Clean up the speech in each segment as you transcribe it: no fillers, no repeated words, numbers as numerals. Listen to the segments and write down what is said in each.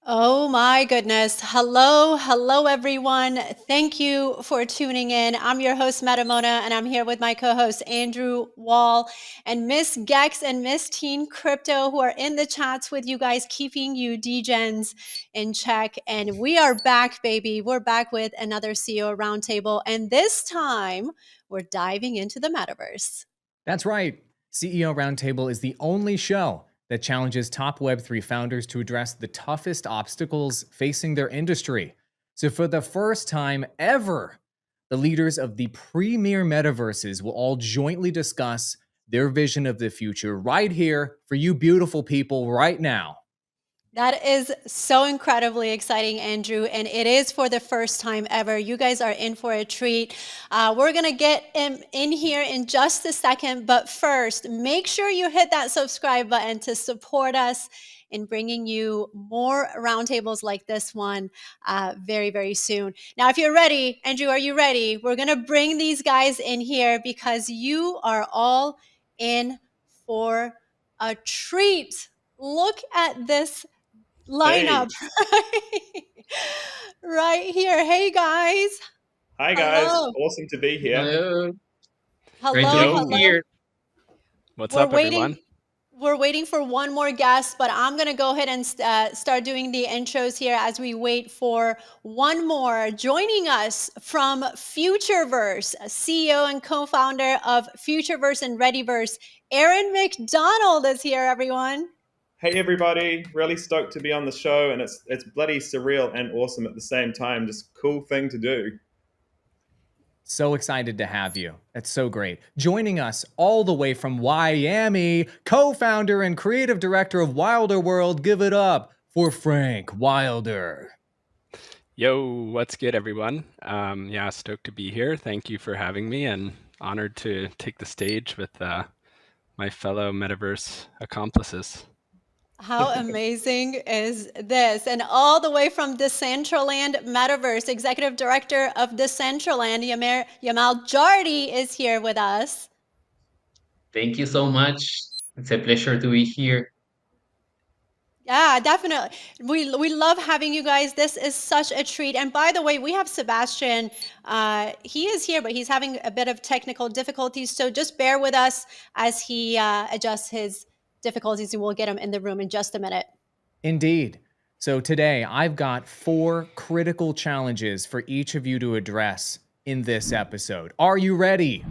Oh my goodness. Hello, everyone. Thank you for tuning in. I'm your host, Metamona, and I'm here with my co host, Andrew Wall, and Miss Gex and Miss Teen Crypto, who are in the chats with you guys, keeping you DGens in check. And we are back, baby. We're back with another CEO Roundtable. And this time, we're diving into the metaverse. That's right. CEO Roundtable is the only show that challenges top Web3 founders to address the toughest obstacles facing their industry. So, for the first time ever, the leaders of the premier metaverses will all jointly discuss their vision of the future right here for you beautiful people right now. That is so incredibly exciting, Andrew. And it is for the first time ever. You guys are in for a treat. We're going to get in here in just a second. But first, make sure you hit that subscribe button to support us in bringing you more roundtables like this one very, very soon. Now, if you're ready, Andrew, are you ready? We're going to bring these guys in here because you are all in for a treat. Look at this lineup Hey. right here. Hey guys. Hi guys, Hello. awesome to be here. Hello. Great to Hello. be Hello. here. What's We're up, everyone? waiting. We're waiting for one more guest, but I'm going to go ahead and start doing the intros here as we wait for one more. Joining us from Futureverse, CEO and co-founder of Futureverse and Readyverse, Aaron McDonnell is here, everyone. Hey everybody, really stoked to be on the show, and it's bloody surreal and awesome at the same time. Just cool thing to do. So excited to have you. That's so great. Joining us all the way from Miami, co-founder and creative director of Wilder World. Give it up for Frank Wilder. Yo, what's good, everyone? Yeah, stoked to be here. Thank you for having me, and honored to take the stage with my fellow metaverse accomplices. How amazing is this? And all the way from Decentraland Metaverse, Executive Director of Decentraland, Yemel Jardi is here with us. Thank you so much. It's a pleasure to be here. Yeah, definitely. We love having you guys. This is such a treat. And by the way, we have Sebastian. He is here, but he's having a bit of technical difficulties. So just bear with us as he adjusts his difficulties, and we'll get him in the room in just a minute. Indeed. So today I've got 4 critical challenges for each of you to address in this episode. Are you ready?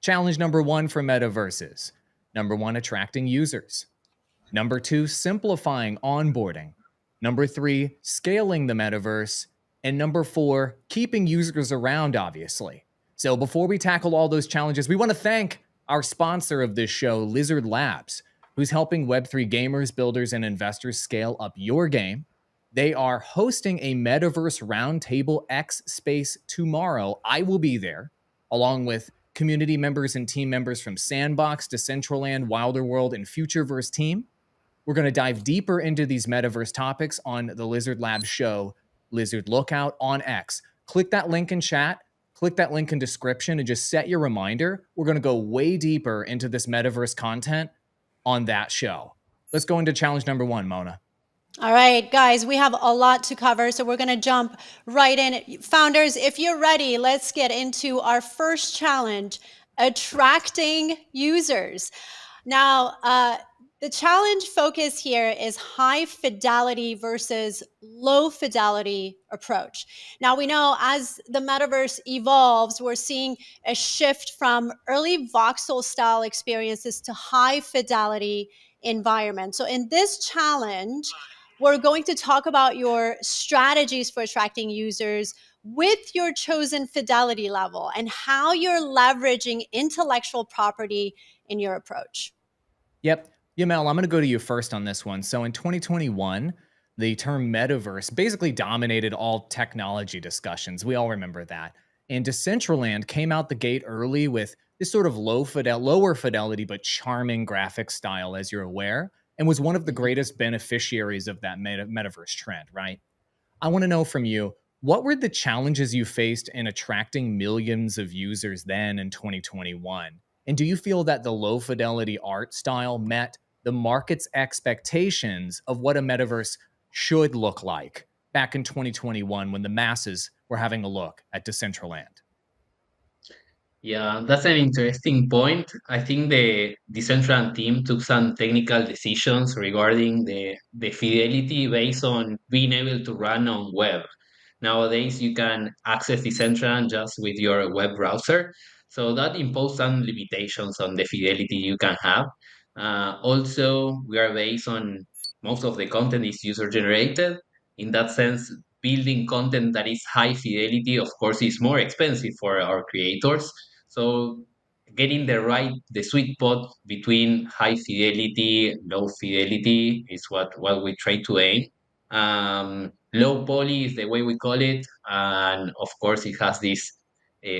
Challenge number 1 for metaverses. Number 1, attracting users. Number 2, simplifying onboarding. Number 3, scaling the metaverse. And number 4, keeping users around, obviously. So before we tackle all those challenges, we want to thank our sponsor of this show, Lizard Labs, who's helping Web3 gamers, builders, and investors scale up your game. They are hosting a Metaverse Roundtable X Space tomorrow. I will be there, along with community members and team members from Sandbox, Decentraland, Wilder World, and Futureverse team. We're going to dive deeper into these metaverse topics on the Lizard Labs show, Lizard Lookout on X. Click that link in chat, click that link in description, and just set your reminder. We're going to go way deeper into this metaverse content on that show. Let's go into challenge number 1, Mona. All right, guys, we have a lot to cover, so we're going to jump right in. Founders, if you're ready, let's get into our first challenge, attracting users. Now, the challenge focus here is high fidelity versus low fidelity approach. Now, we know as the metaverse evolves, we're seeing a shift from early voxel style experiences to high fidelity environment. So in this challenge, we're going to talk about your strategies for attracting users with your chosen fidelity level and how you're leveraging intellectual property in your approach. Yep. Yemel, I'm going to go to you first on this one. So in 2021, the term metaverse basically dominated all technology discussions. We all remember that. And Decentraland came out the gate early with this sort of lower fidelity, but charming graphic style, as you're aware, and was one of the greatest beneficiaries of that metaverse trend, right? I want to know from you, what were the challenges you faced in attracting millions of users then in 2021? And do you feel that the low fidelity art style met the market's expectations of what a metaverse should look like back in 2021 when the masses were having a look at Decentraland? Yeah, that's an interesting point. I think the Decentraland team took some technical decisions regarding the fidelity based on being able to run on web. Nowadays, you can access Decentraland just with your web browser. So that imposes some limitations on the fidelity you can have. Also, we are based on most of the content is user generated. In that sense, building content that is high fidelity, of course, is more expensive for our creators. So getting the sweet spot between high fidelity, low fidelity is what we try to aim. Low poly is the way we call it, and of course it has this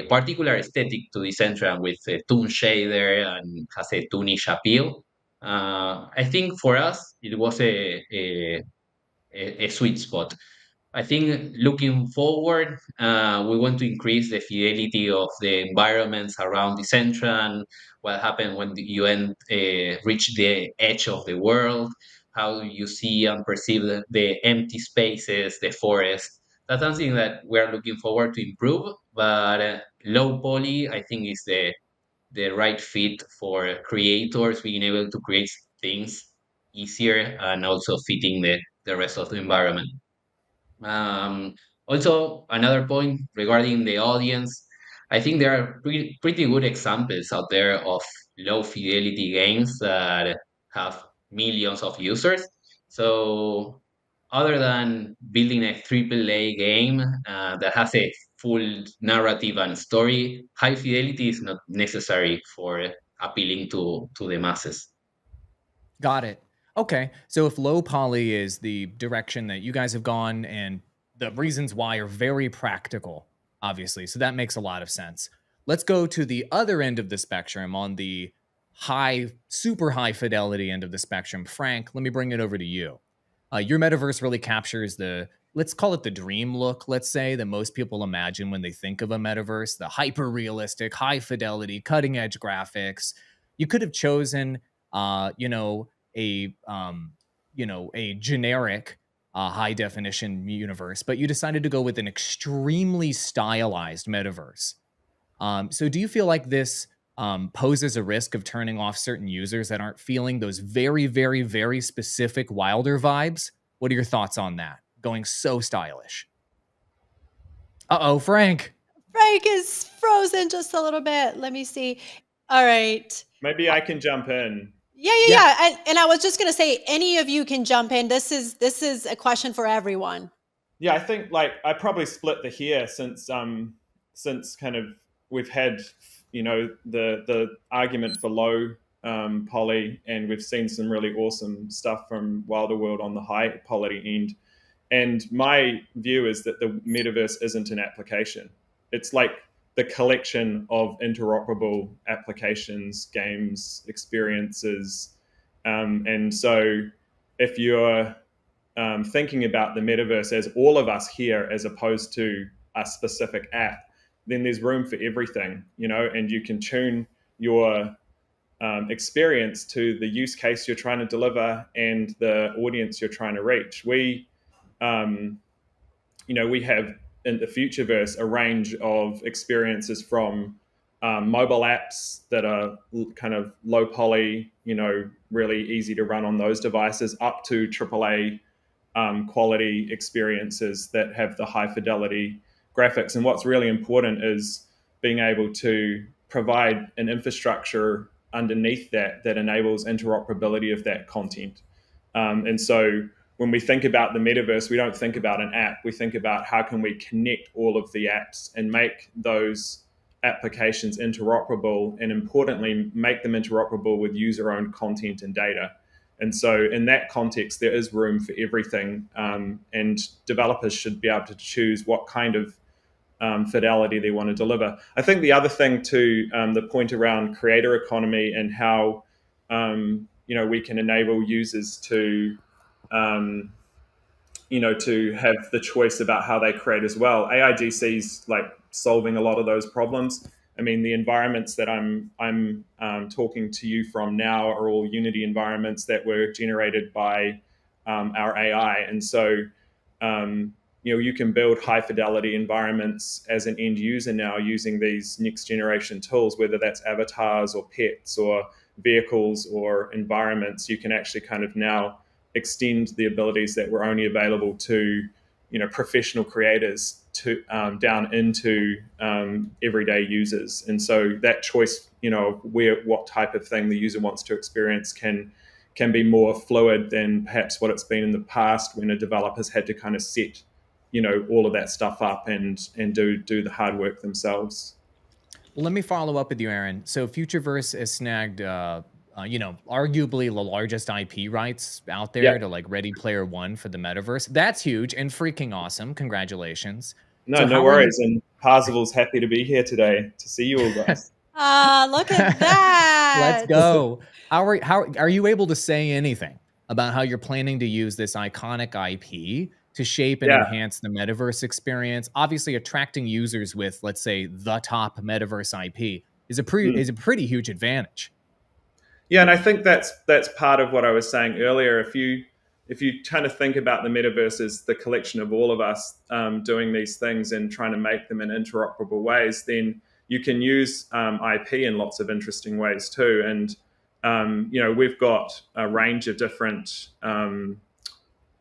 particular aesthetic to Decentraland with a toon shader and has a toonish appeal. I think for us it was a sweet spot. I think looking forward, we want to increase the fidelity of the environments around the center and what happened when reach the edge of the world, how you see and perceive the empty spaces, the forest. That's something that we're looking forward to improve, but low poly, I think, is the right fit for creators being able to create things easier and also fitting the rest of the environment. Um, Also, another point regarding the audience, I think there are pretty good examples out there of low fidelity games that have millions of users. So, other than building a AAA game that has a full narrative and story, high fidelity is not necessary for appealing to the masses. Got it. Okay. So if low poly is the direction that you guys have gone and the reasons why are very practical, obviously. So that makes a lot of sense. Let's go to the other end of the spectrum on the high, super high fidelity end of the spectrum. Frank, let me bring it over to you. Your metaverse really captures the, let's call it the dream look, let's say, that most people imagine when they think of a metaverse, the hyper realistic, high fidelity, cutting edge graphics. You could have chosen you know, a generic high definition universe, but you decided to go with an extremely stylized metaverse. So do you feel like this poses a risk of turning off certain users that aren't feeling those very, very, very specific Wilder vibes? What are your thoughts on that? Going so stylish. Uh-oh, Frank. Frank is frozen just a little bit. Let me see. All right. Maybe I can jump in. Yeah. And I was just gonna say, any of you can jump in. This is a question for everyone. Yeah, I think like I probably split the here since kind of we've had the argument for low poly, and we've seen some really awesome stuff from Wilder World on the high poly end. And my view is that the metaverse isn't an application. It's like the collection of interoperable applications, games, experiences. And so if you're thinking about the metaverse as all of us here as opposed to a specific app, then there's room for everything, and you can tune your experience to the use case you're trying to deliver and the audience you're trying to reach. We have in the Futureverse a range of experiences from mobile apps that are kind of low poly, really easy to run on those devices, up to AAA quality experiences that have the high fidelity graphics. And what's really important is being able to provide an infrastructure underneath that enables interoperability of that content. And so when we think about the metaverse, we don't think about an app. We think about how can we connect all of the apps and make those applications interoperable, and importantly, make them interoperable with user-owned content and data. And so in that context, there is room for everything, and developers should be able to choose what kind of fidelity they want to deliver. I think the other thing to the point around creator economy and how we can enable users to to have the choice about how they create as well. AIGC's like solving a lot of those problems. I mean, the environments that I'm talking to you from now are all Unity environments that were generated by our AI. And so, you can build high fidelity environments as an end user now using these next generation tools, whether that's avatars or pets or vehicles or environments. You can actually kind of now extend the abilities that were only available to professional creators to down into everyday users. And so that choice, what type of thing the user wants to experience can be more fluid than perhaps what it's been in the past, when a developer's had to kind of set all of that stuff up and do the hard work themselves. Well, let me follow up with you, Aaron. So Futureverse has snagged arguably the largest IP rights out there to like Ready Player One for the metaverse. That's huge and freaking awesome. Congratulations. No worries. And Parsifal's happy to be here today to see you all guys. Look at that. Let's go. How are you able to say anything about how you're planning to use this iconic IP to shape and enhance the metaverse experience? Obviously, attracting users with, let's say, the top metaverse IP is a pretty huge advantage. Yeah, and I think that's part of what I was saying earlier. If you kind of think about the metaverse as the collection of all of us doing these things and trying to make them in interoperable ways, then you can use IP in lots of interesting ways too. And we've got a range of different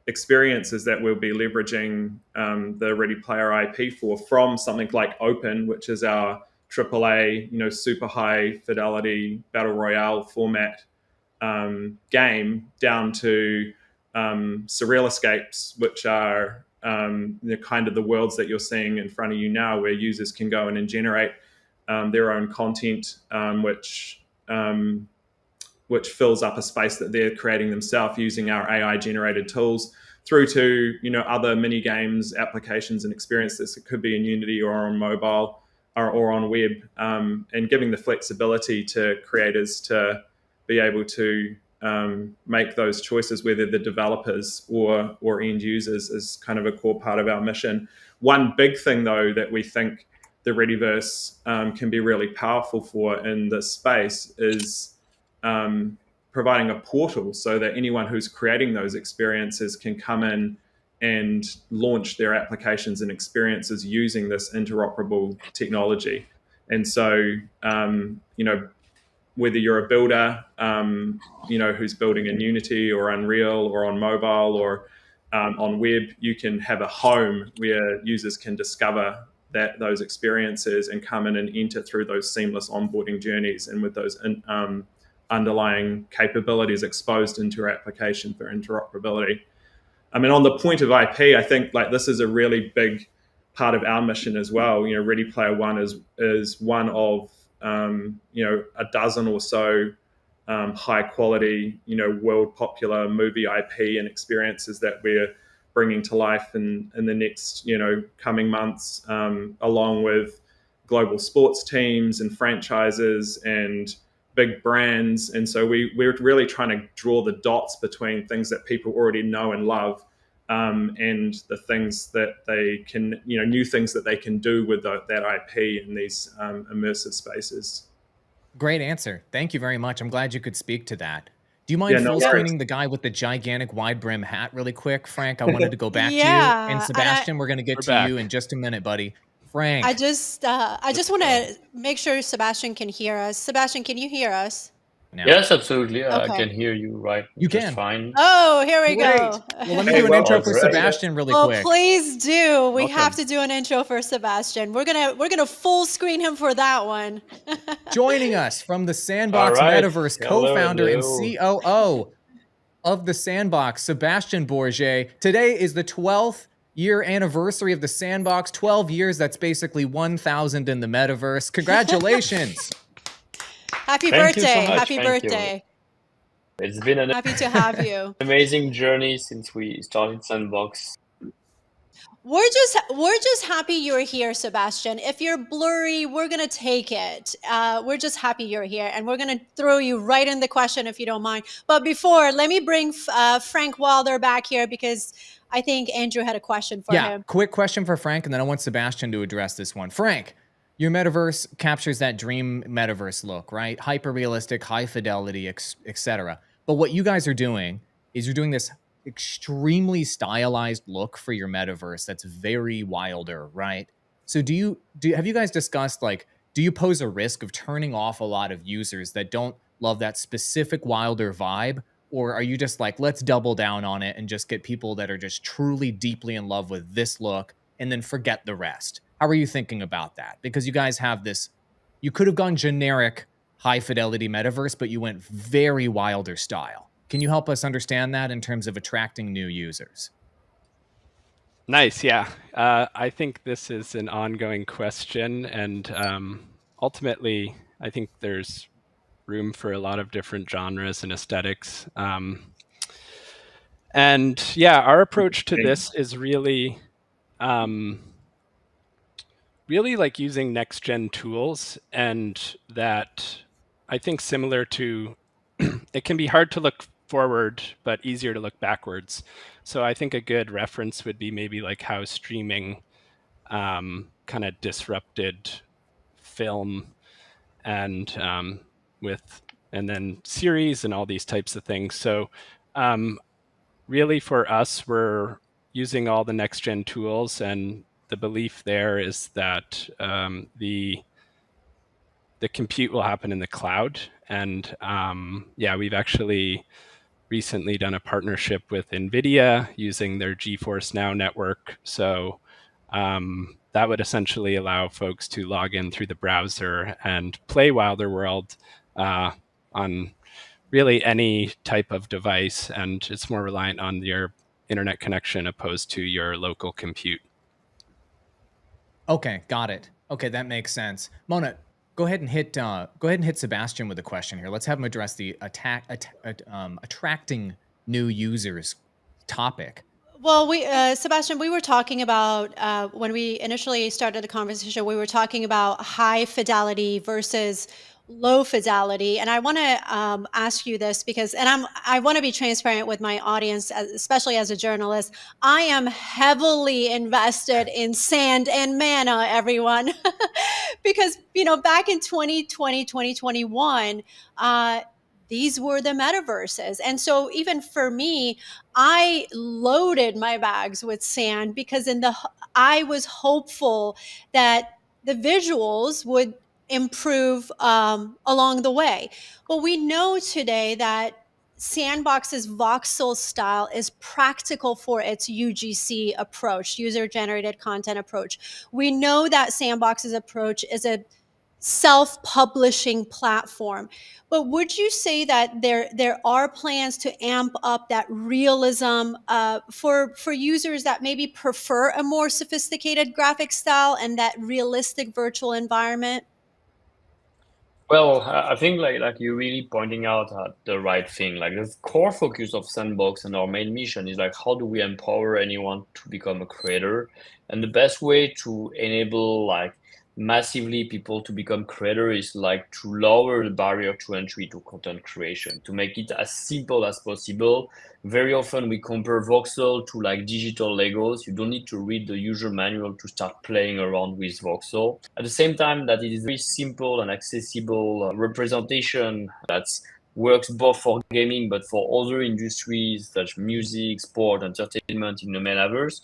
experiences that we'll be leveraging the Ready Player IP for, from something like Open, which is our AAA, super high fidelity battle royale format game, down to surreal escapes, which are kind of the worlds that you're seeing in front of you now, where users can go in and generate their own content, which fills up a space that they're creating themselves using our AI generated tools, through to other mini games, applications and experiences that could be in Unity or on mobile or on web, and giving the flexibility to creators to be able to make those choices, whether the developers or end users, is kind of a core part of our mission. One big thing though that we think the Readyverse can be really powerful for in this space is providing a portal so that anyone who's creating those experiences can come in and launch their applications and experiences using this interoperable technology. And so, whether you're a builder, who's building in Unity or Unreal or on mobile or on web, you can have a home where users can discover those experiences and come in and enter through those seamless onboarding journeys, and with those underlying capabilities exposed into your application for interoperability. I mean, on the point of IP, I think this is a really big part of our mission as well. Ready Player One is one of a dozen or so high quality, world popular movie IP and experiences that we're bringing to life in the next, coming months, along with global sports teams and franchises and big brands. And so we're really trying to draw the dots between things that people already know and love, and the things that they can, new things that they can do with that IP in these immersive spaces. Great answer. Thank you very much. I'm glad you could speak to that. Do you mind full screening the guy with the gigantic wide brim hat really quick, Frank? I wanted to go back to you. And Sebastian, we're going to get to you in just a minute, buddy. Frank. I just want to make sure Sebastian can hear us. Sebastian, can you hear us? Now. Yes, absolutely. Okay. I can hear you You can. Fine. Oh, here we go. Well, let me do an intro for Sebastian really quick. Please do. We have to do an intro for Sebastian. We're gonna full screen him for that one. Joining us from the Sandbox Metaverse, co-founder and COO of the Sandbox, Sebastian Borget. Today is the 12th year anniversary of the Sandbox. 12 years, that's basically 1,000 in the Metaverse. Congratulations. Happy birthday. Happy birthday. It's been an happy to have you. Amazing journey since we started Sandbox. We're just happy you're here, Sebastian. If you're blurry, we're going to take it. We're just happy you're here, and we're going to throw you right in the question if you don't mind. But before, let me bring Frank Wilder back here, because I think Andrew had a question for him. Yeah, quick question for Frank, and then I want Sebastian to address this one. Frank, your metaverse captures that dream metaverse look, right? Hyper realistic, high fidelity, etc. But what you guys are doing is you're doing this extremely stylized look for your metaverse that's very wilder, right? So have you guys discussed, like, do you pose a risk of turning off a lot of users that don't love that specific wilder vibe? Or are you just like, let's double down on it and just get people that are just truly deeply in love with this look and then forget the rest? How are you thinking about that? Because you guys have this, you could have gone generic high fidelity metaverse, but you went very wilder style. Can you help us understand that in terms of attracting new users? Nice, yeah. I think this is an ongoing question, and ultimately, I think there's room for a lot of different genres and aesthetics. And yeah, our approach to this is really, really like using next gen tools, and that I think similar to, it can be hard to look forward, but easier to look backwards. So I think a good reference would be maybe like how streaming kind of disrupted film and and then series and all these types of things. So really for us, we're using all the next gen tools, and the belief there is that the compute will happen in the cloud. And yeah, we've actually recently done a partnership with NVIDIA using their GeForce Now network. So that would essentially allow folks to log in through the browser and play Wilder World on really any type of device. And it's more reliant on your internet connection opposed to your local compute. Okay, got it. Okay, that makes sense. Mona, go ahead and hit Sebastian with a question here. Let's have him address the attracting new users topic. Well, Sebastian, we were talking about when we initially started the conversation, we were talking about high fidelity versus low fidelity. And I want to ask you this because, and I want to be transparent with my audience, especially as a journalist. I am heavily invested in sand and mana, everyone, because, back in 2020, 2021, these were the metaverses. And so even for me, I loaded my bags with sand because I was hopeful that the visuals would improve along the way. But we know today that Sandbox's voxel style is practical for its UGC approach, user generated content approach. We know that Sandbox's approach is a self-publishing platform. But would you say that there are plans to amp up that realism for users that maybe prefer a more sophisticated graphic style and that realistic virtual environment? Well, I think like you're really pointing out at the right thing. Like the core focus of Sandbox and our main mission is like how do we empower anyone to become a creator? And the best way to enable like massively people to become creator is like to lower the barrier to entry to content creation, to make it as simple as possible. Very often we compare voxel to like digital Legos. You don't need to read the user manual to start playing around with voxel. At the same time that it is very simple and accessible representation that works both for gaming but for other industries such as music, sport, entertainment in the metaverse.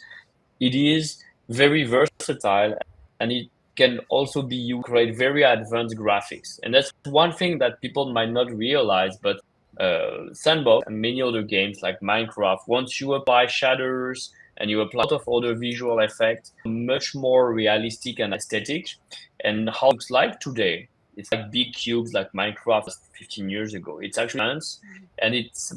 It is very versatile and it can also be used to create very advanced graphics. And that's one thing that people might not realize, but Sandbox and many other games like Minecraft, once you apply shaders and you apply a lot of other visual effects, much more realistic and aesthetic. And how it looks like today, it's like big cubes like Minecraft 15 years ago. It's actually advanced, and it's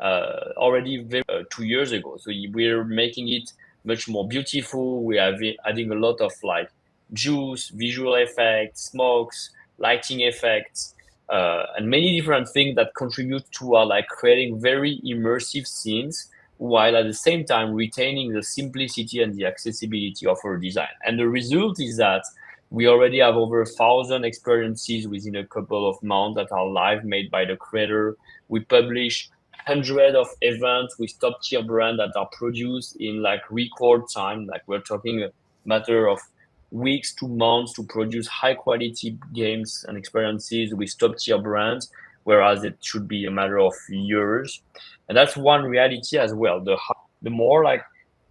already 2 years ago. So we're making it much more beautiful. We are adding a lot of like juice, visual effects, smokes, lighting effects, and many different things that contribute to like creating very immersive scenes while at the same time retaining the simplicity and the accessibility of our design. And the result is that we already have over 1,000 experiences within a couple of months that are live, made by the creator. We publish hundreds of events with top tier brands that are produced in like record time. Like we're talking a matter of weeks to months to produce high quality games and experiences with top tier brands, whereas it should be a matter of years. And that's one reality as well. The more like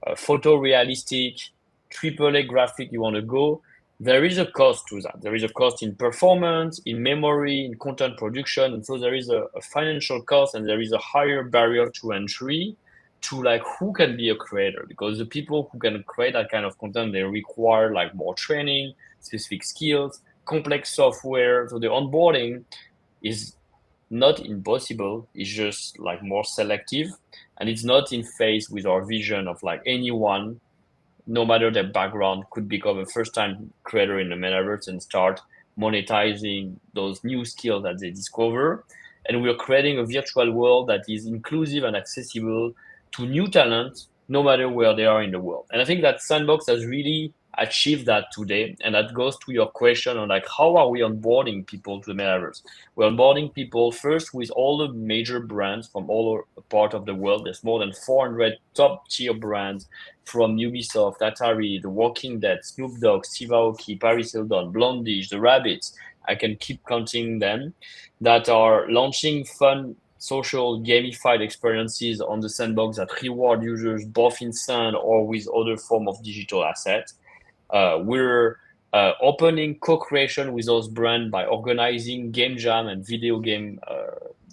photorealistic, AAA graphic you want to go, there is a cost to that. There is a cost in performance, in memory, in content production. And so there is a financial cost, and there is a higher barrier to entry to like who can be a creator, because the people who can create that kind of content, they require like more training, specific skills, complex software. So the onboarding is not impossible, it's just like more selective, and it's not in phase with our vision of like anyone, no matter their background, could become a first time creator in the metaverse and start monetizing those new skills that they discover. And we're creating a virtual world that is inclusive and accessible to new talent, no matter where they are in the world. And I think that Sandbox has really achieved that today. And that goes to your question on like, how are we onboarding people to the metaverse? We're onboarding people first with all the major brands from all part of the world. There's more than 400 top tier brands from Ubisoft, Atari, The Walking Dead, Snoop Dogg, Steve Aoki, Paris Hilton, Blondie, The Rabbits. I can keep counting them, that are launching fun social gamified experiences on the sandbox that reward users both in sand or with other form of digital assets. We're opening co-creation with those brands by organizing game jam and video game,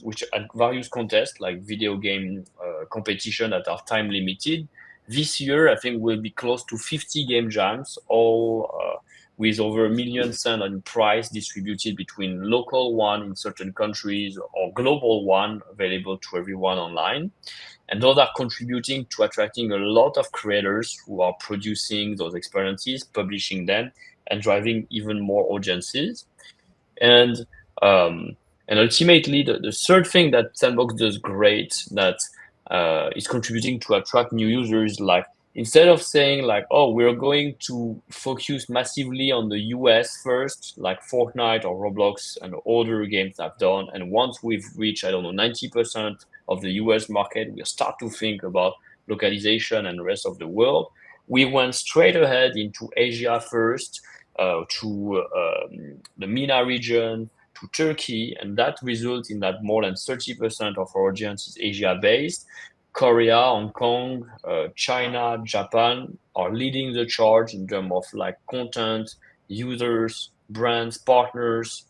which at various contests like video game competition that are time limited. This year, I think we'll be close to 50 game jams, all with over 1 million cents on price distributed between local one in certain countries or global one available to everyone online. And those are contributing to attracting a lot of creators who are producing those experiences, publishing them, and driving even more audiences. And ultimately, the third thing that Sandbox does great that is contributing to attract new users, like instead of saying like, oh, we're going to focus massively on the US first, like Fortnite or Roblox and other games I've done, and once we've reached, I don't know, 90% of the US market, we'll start to think about localization and the rest of the world. We went straight ahead into Asia first, to the MENA region, to Turkey, and that results in that more than 30% of our audience is Asia-based. Korea, Hong Kong, China, Japan are leading the charge in terms of like content, users, brands, partners,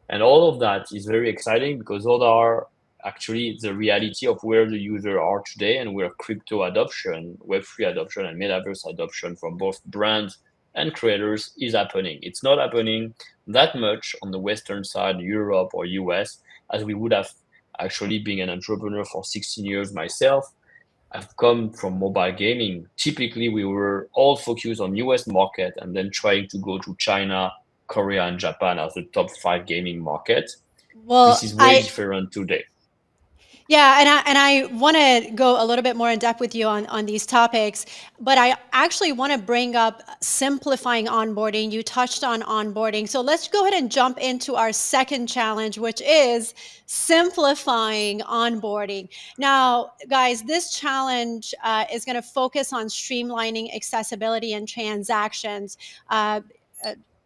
and all of that is very exciting because those are actually the reality of where the users are today and where crypto adoption, Web3 adoption, and metaverse adoption from both brands and creators is happening. It's not happening that much on the Western side, Europe or US, as we would have. Actually, being an entrepreneur for 16 years myself, I've come from mobile gaming. Typically, we were all focused on US market and then trying to go to China, Korea, and Japan as the top 5 gaming markets. Well, This is way different today. Yeah, and I want to go a little bit more in depth with you on these topics, but I actually want to bring up simplifying onboarding. You touched on onboarding. So let's go ahead and jump into our second challenge, which is simplifying onboarding. Now, guys, this challenge is going to focus on streamlining accessibility and transactions.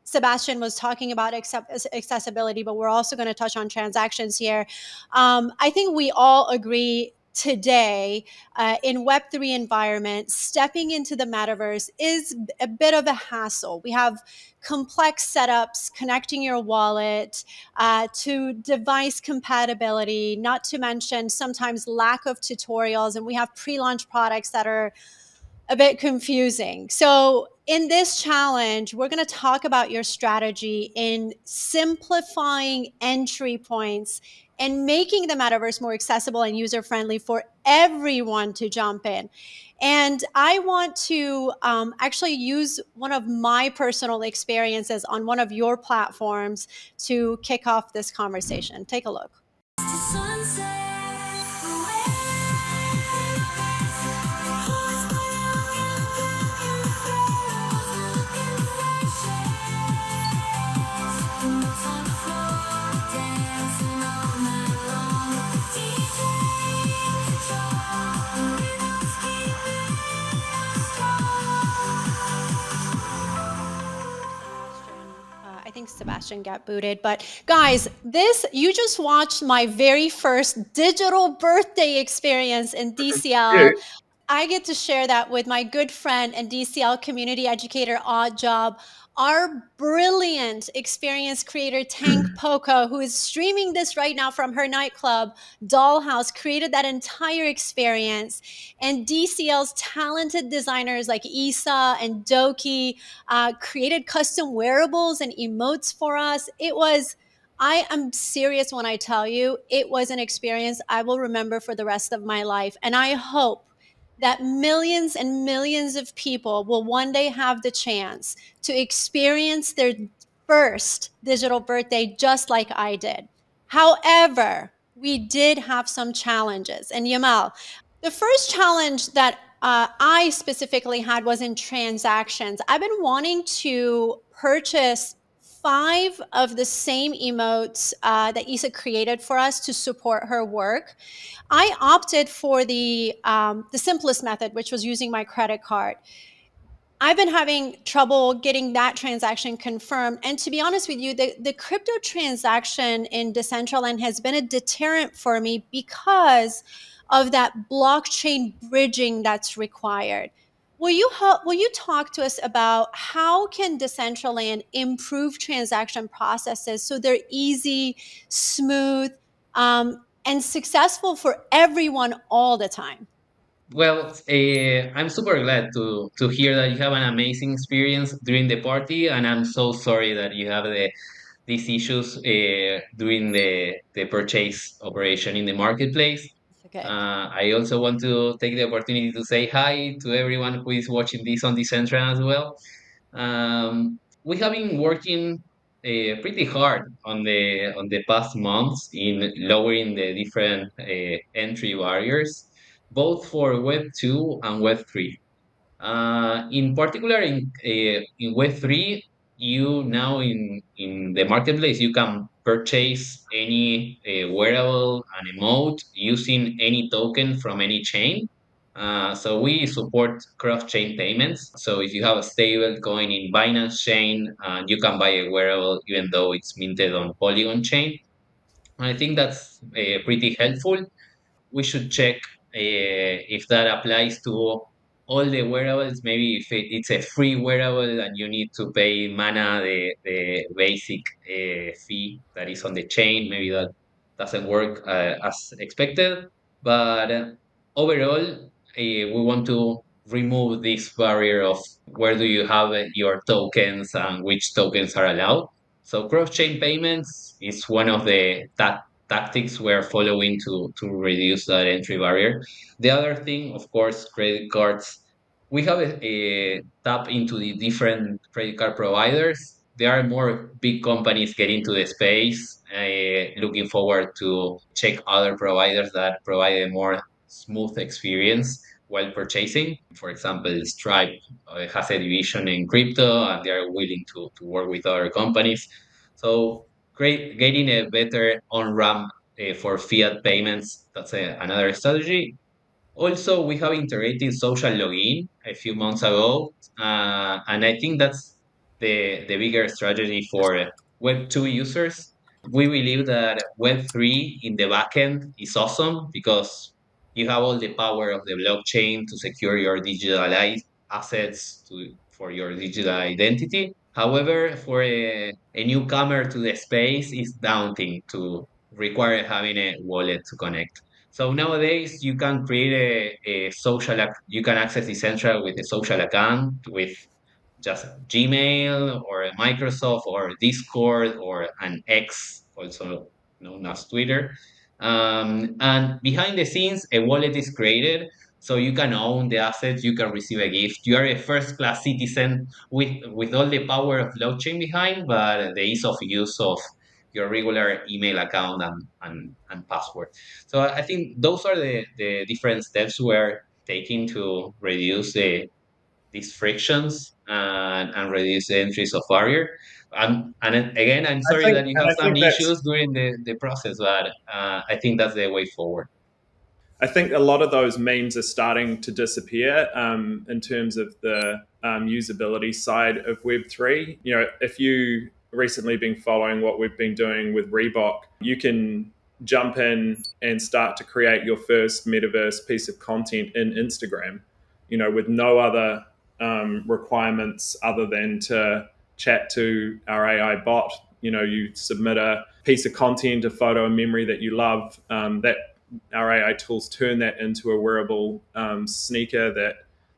Sebastian was talking about accessibility, but we're also going to touch on transactions here. I think we all agree today in Web3 environment, stepping into the metaverse is a bit of a hassle. We have complex setups, connecting your wallet to device compatibility, not to mention sometimes lack of tutorials, and we have pre-launch products that are a bit confusing. So in this challenge, we're going to talk about your strategy in simplifying entry points and making the metaverse more accessible and user-friendly for everyone to jump in. And I want to actually use one of my personal experiences on one of your platforms to kick off this conversation. Take a look. Sebastian got booted. But guys, you just watched my very first digital birthday experience in DCL. I get to share that with my good friend and DCL community educator, Odd Job, our brilliant experience creator, Tank Poco, who is streaming this right now from her nightclub, Dollhouse, created that entire experience. And DCL's talented designers like Isa and Doki created custom wearables and emotes for us. I am serious when I tell you, it was an experience I will remember for the rest of my life. And I hope that millions and millions of people will one day have the chance to experience their first digital birthday just like I did. However, we did have some challenges. And Yemel, the first challenge that I specifically had was in transactions. I've been wanting to purchase 5 of the same emotes that Isa created for us to support her work. I opted for the simplest method, which was using my credit card. I've been having trouble getting that transaction confirmed. And to be honest with you, the crypto transaction in Decentraland has been a deterrent for me because of that blockchain bridging that's required. Will you talk to us about how can Decentraland improve transaction processes so they're easy, smooth, and successful for everyone all the time? Well, I'm super glad to hear that you have an amazing experience during the party, and I'm so sorry that you have these issues during the purchase operation in the marketplace. It's okay. I also want to take the opportunity to say hi to everyone who is watching this on Decentraland as well. We have been working pretty hard on the past months in lowering the different entry barriers, both for Web 2 and Web 3. In particular, in Web3, you now in the marketplace, you can purchase any wearable and emote using any token from any chain. So we support cross-chain payments. So if you have a stable coin in Binance chain, you can buy a wearable even though it's minted on Polygon chain. I think that's pretty helpful. We should check if that applies to all the wearables. Maybe if it's a free wearable and you need to pay mana, the basic fee that is on the chain, maybe that doesn't work as expected. But overall, we want to remove this barrier of where do you have your tokens and which tokens are allowed. So cross-chain payments is one of the tactics we're following to reduce that entry barrier. The other thing, of course, credit cards. We have a tap into the different credit card providers. There are more big companies getting to the space. Looking forward to check other providers that provide a more smooth experience while purchasing. For example, Stripe has a division in crypto, and they are willing to work with other companies. So getting a better on ramp for fiat payments. That's another strategy. Also, we have integrated social login a few months ago, and I think that's the bigger strategy for Web 2 users. We believe that Web 3 in the backend is awesome because you have all the power of the blockchain to secure your digital assets for your digital identity. However, for a newcomer to the space, it's daunting to require having a wallet to connect. So nowadays you can create a you can access Decentral with a social account with just Gmail or a Microsoft or Discord or an X, also known as Twitter. And behind the scenes, a wallet is created so you can own the assets, you can receive a gift. You are a first class citizen with all the power of blockchain behind, but the ease of use of your regular email account and password. So I think those are the different steps we're taking to reduce these frictions and reduce the entries of barrier. Again, I'm sorry that you have I some think that's issues during the process, but I think that's the way forward. I think a lot of those memes are starting to disappear in terms of the usability side of Web3. You know, if you recently been following what we've been doing with Reebok, you can jump in and start to create your first metaverse piece of content in Instagram, with no other requirements other than to chat to our AI bot. You submit a piece of content, a photo, a memory that you love, that our AI tools turn that into a wearable sneaker that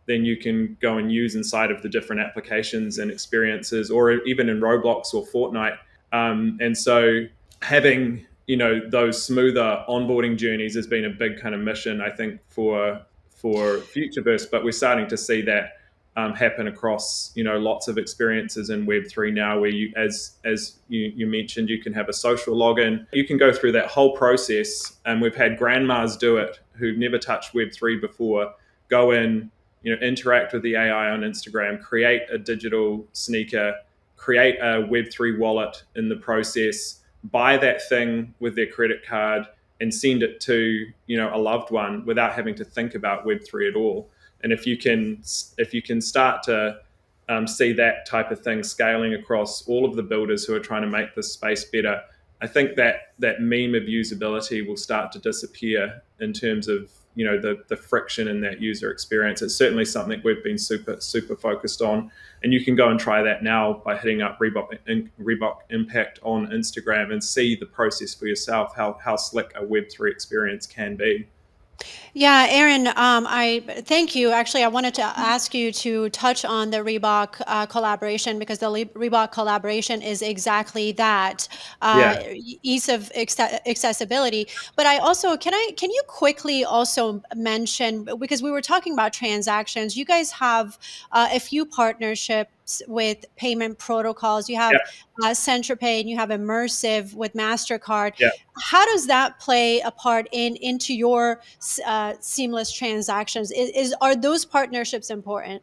then you can go and use inside of the different applications and experiences, or even in Roblox or Fortnite. And so having those smoother onboarding journeys has been a big kind of mission, I think, for Futureverse. But we're starting to see that happen across lots of experiences in Web3 now, where you, as you mentioned, you can have a social login. You can go through that whole process, and we've had grandmas do it who've never touched Web3 before. Go in, interact with the AI on Instagram, create a digital sneaker, create a Web3 wallet in the process, buy that thing with their credit card, and send it to a loved one without having to think about Web3 at all. And if you can start to see that type of thing scaling across all of the builders who are trying to make this space better, I think that meme of usability will start to disappear in terms of the friction in that user experience. It's certainly something we've been super focused on, and you can go and try that now by hitting up Reebok Impact on Instagram and see the process for yourself, how slick a Web3 experience can be. Yeah, Aaron, I thank you. Actually, I wanted to ask you to touch on the Reebok collaboration, because the Reebok collaboration is exactly that, ease of accessibility. But I also can you quickly also mention, because we were talking about transactions, you guys have a few partnerships with payment protocols. You have Centrapay, and you have Immersive with MasterCard. Yeah. How does that play a part into your seamless transactions? Are those partnerships important?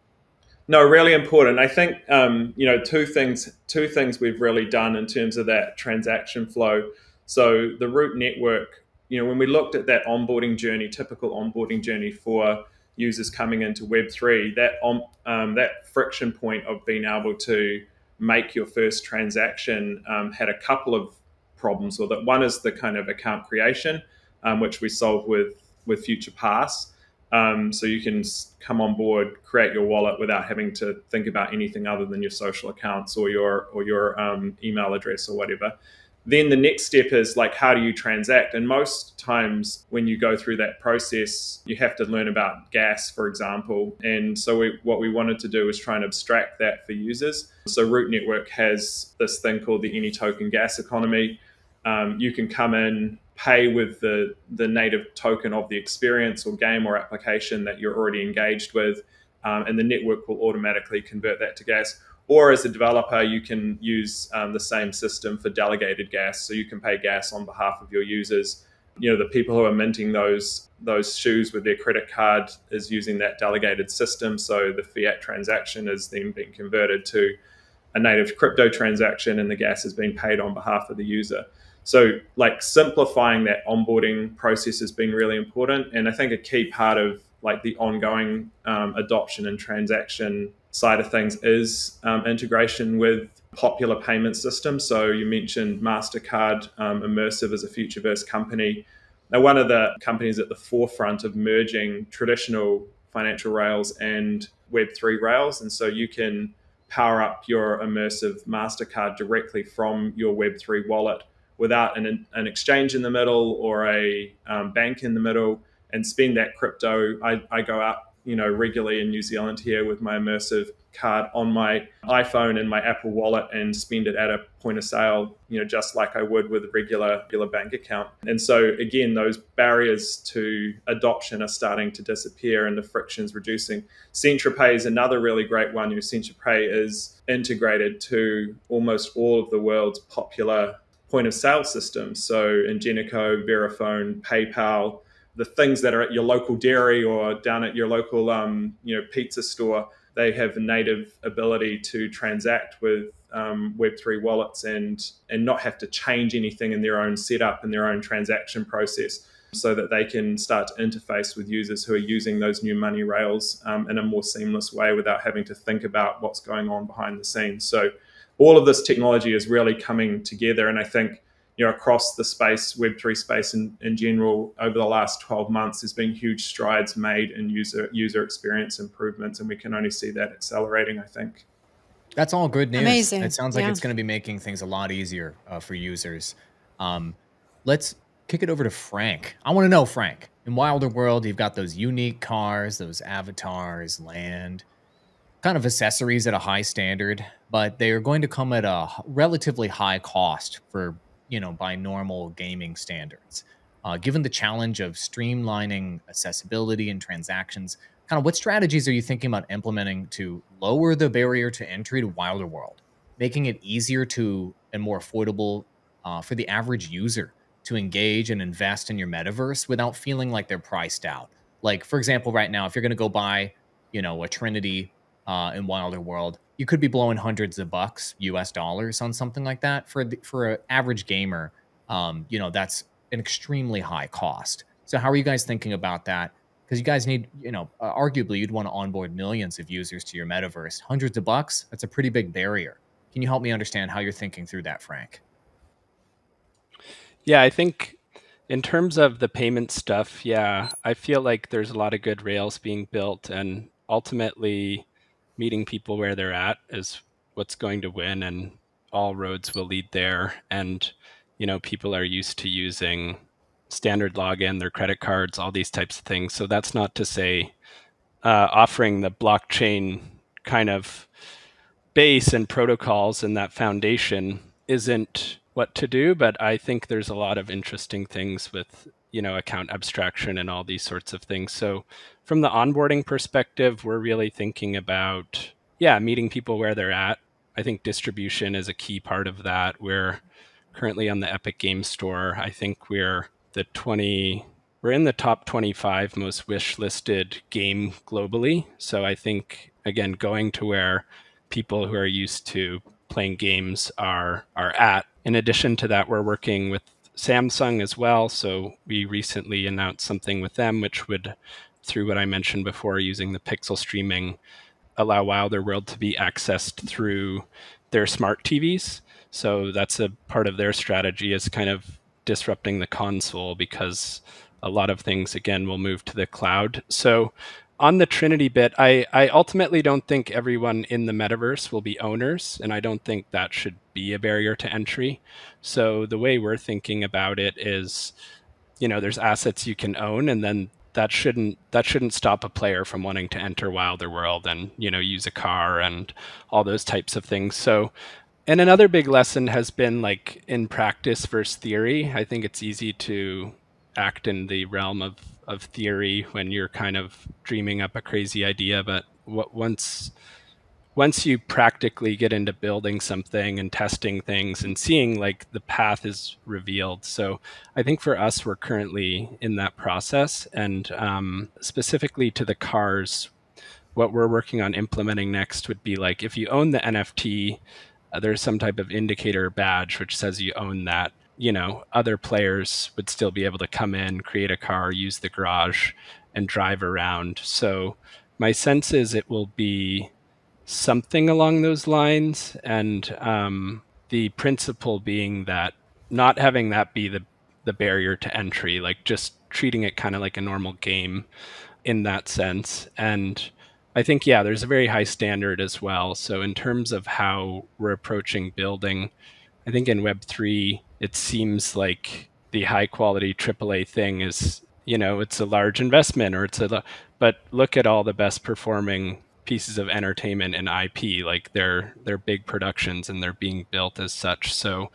No, really important. I think two things we've really done in terms of that transaction flow. So the Root network, when we looked at that onboarding journey, typical onboarding journey for users coming into Web3, that friction point of being able to make your first transaction had a couple of problems with it. One is the kind of account creation, which we solved with Future Pass. So you can come on board, create your wallet without having to think about anything other than your social accounts or your email address or whatever. Then the next step is like, how do you transact? And most times when you go through that process, you have to learn about gas, for example. And so what we wanted to do was try and abstract that for users. So Root Network has this thing called the Any Token Gas Economy. You can come in, pay with the native token of the experience or game or application that you're already engaged with, and the network will automatically convert that to gas. Or as a developer, you can use the same system for delegated gas, so you can pay gas on behalf of your users. The people who are minting those shoes with their credit card is using that delegated system, so the fiat transaction is then being converted to a native crypto transaction, and the gas is being paid on behalf of the user. So like simplifying that onboarding process has been really important. And I think a key part of like the ongoing adoption and transaction side of things is integration with popular payment systems. So you mentioned MasterCard, Immersive as a Futureverse company. They're one of the companies at the forefront of merging traditional financial rails and Web3 rails. And so you can power up your Immersive MasterCard directly from your Web3 wallet without an exchange in the middle or a bank in the middle, and spend that crypto. I go out, regularly in New Zealand here with my Immersive card on my iPhone and my Apple Wallet and spend it at a point of sale, just like I would with a regular bank account. And so again, those barriers to adoption are starting to disappear and the friction's reducing. Centrapay is another really great one. Centrapay is integrated to almost all of the world's popular point of sale systems. So Ingenico, Verifone, PayPal, the things that are at your local dairy or down at your local pizza store, they have a native ability to transact with Web3 wallets and not have to change anything in their own setup and their own transaction process, so that they can start to interface with users who are using those new money rails in a more seamless way without having to think about what's going on behind the scenes. So all of this technology is really coming together. And I think, across the space, Web3 space in general, over the last 12 months, there's been huge strides made in user experience improvements, and we can only see that accelerating, I think. That's all good news. Amazing. It sounds like it's going to be making things a lot easier for users. Let's kick it over to Frank. I want to know, Frank, in Wilder World, you've got those unique cars, those avatars, land, kind of accessories at a high standard, but they are going to come at a relatively high cost for, by normal gaming standards. Given the challenge of streamlining accessibility and transactions, kind of what strategies are you thinking about implementing to lower the barrier to entry to Wilder World, making it easier to and more affordable for the average user to engage and invest in your metaverse without feeling like they're priced out? Like, for example, right now, if you're going to go buy, a Trinity in Wilder World, you could be blowing hundreds of bucks US dollars on something like that. For an average gamer, that's an extremely high cost. So how are you guys thinking about that? Because you guys need, arguably you'd want to onboard millions of users to your metaverse. Hundreds of bucks, that's a pretty big barrier. Can you help me understand how you're thinking through that, Frank? Yeah, I think in terms of the payment stuff, I feel like there's a lot of good rails being built, and ultimately meeting people where they're at is what's going to win, and all roads will lead there. And, people are used to using standard login, their credit cards, all these types of things. So that's not to say offering the blockchain kind of base and protocols and that foundation isn't what to do, but I think there's a lot of interesting things with, account abstraction and all these sorts of things. So from the onboarding perspective, we're really thinking about, meeting people where they're at. I think distribution is a key part of that. We're currently on the Epic Games Store. I think we're in the top 25 most wish-listed game globally. So I think, again, going to where people who are used to playing games are at. In addition to that, we're working with Samsung as well. So we recently announced something with them, which would, through what I mentioned before, using the pixel streaming, allow Wilder World to be accessed through their smart TVs. So that's a part of their strategy, is kind of disrupting the console, because a lot of things, again, will move to the cloud. So on the Trinity bit, I ultimately don't think everyone in the metaverse will be owners, and I don't think that should be a barrier to entry. So the way we're thinking about it is, there's assets you can own, and then that shouldn't stop a player from wanting to enter Wilder World and, use a car and all those types of things. So, and another big lesson has been, like, in practice versus theory. I think it's easy to act in the realm of theory when you're kind of dreaming up a crazy idea, but once you practically get into building something and testing things and seeing, like, the path is revealed. So I think for us, we're currently in that process. And specifically to the cars, what we're working on implementing next would be, like, if you own the NFT, there's some type of indicator badge which says you own that. Other players would still be able to come in, create a car, use the garage, and drive around. So my sense is it will be something along those lines. And the principle being that not having that be the barrier to entry, like just treating it kind of like a normal game in that sense. And I think, there's a very high standard as well. So in terms of how we're approaching building, I think in Web3, it seems like the high quality AAA thing is, it's a large investment, or but look at all the best performing pieces of entertainment and IP, like they're big productions and they're being built as such. So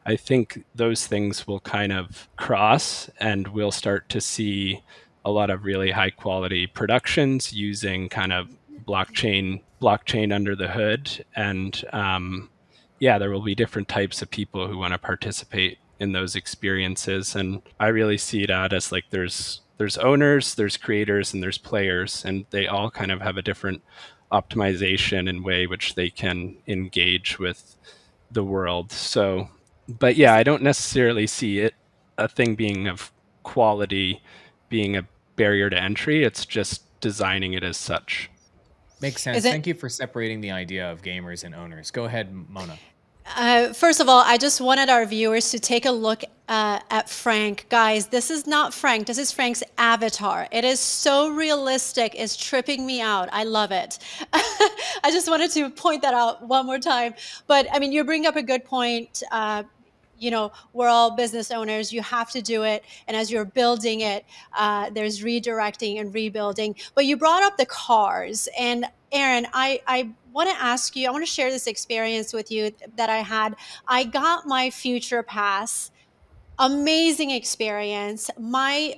I think those things will kind of cross, and we'll start to see a lot of really high quality productions using kind of blockchain under the hood. And there will be different types of people who want to participate in those experiences. And I really see that as, like, there's owners, there's creators, and there's players, and they all kind of have a different optimization and way which they can engage with the world. So, but I don't necessarily see it, a thing being of quality, being a barrier to entry. It's just designing it as such. Makes sense. Thank you for separating the idea of gamers and owners. Go ahead, Mona. First of all, I just wanted our viewers to take a look at Frank. Guys, this is not Frank. This is Frank's avatar. It is so realistic. It's tripping me out. I love it. I just wanted to point that out one more time. But I mean, you bring up a good point. We're all business owners. You have to do it. And as you're building it, there's redirecting and rebuilding. But you brought up the cars. And Aaron, I want to ask you, I want to share this experience with you that I had. I got my Future Pass. Amazing experience. My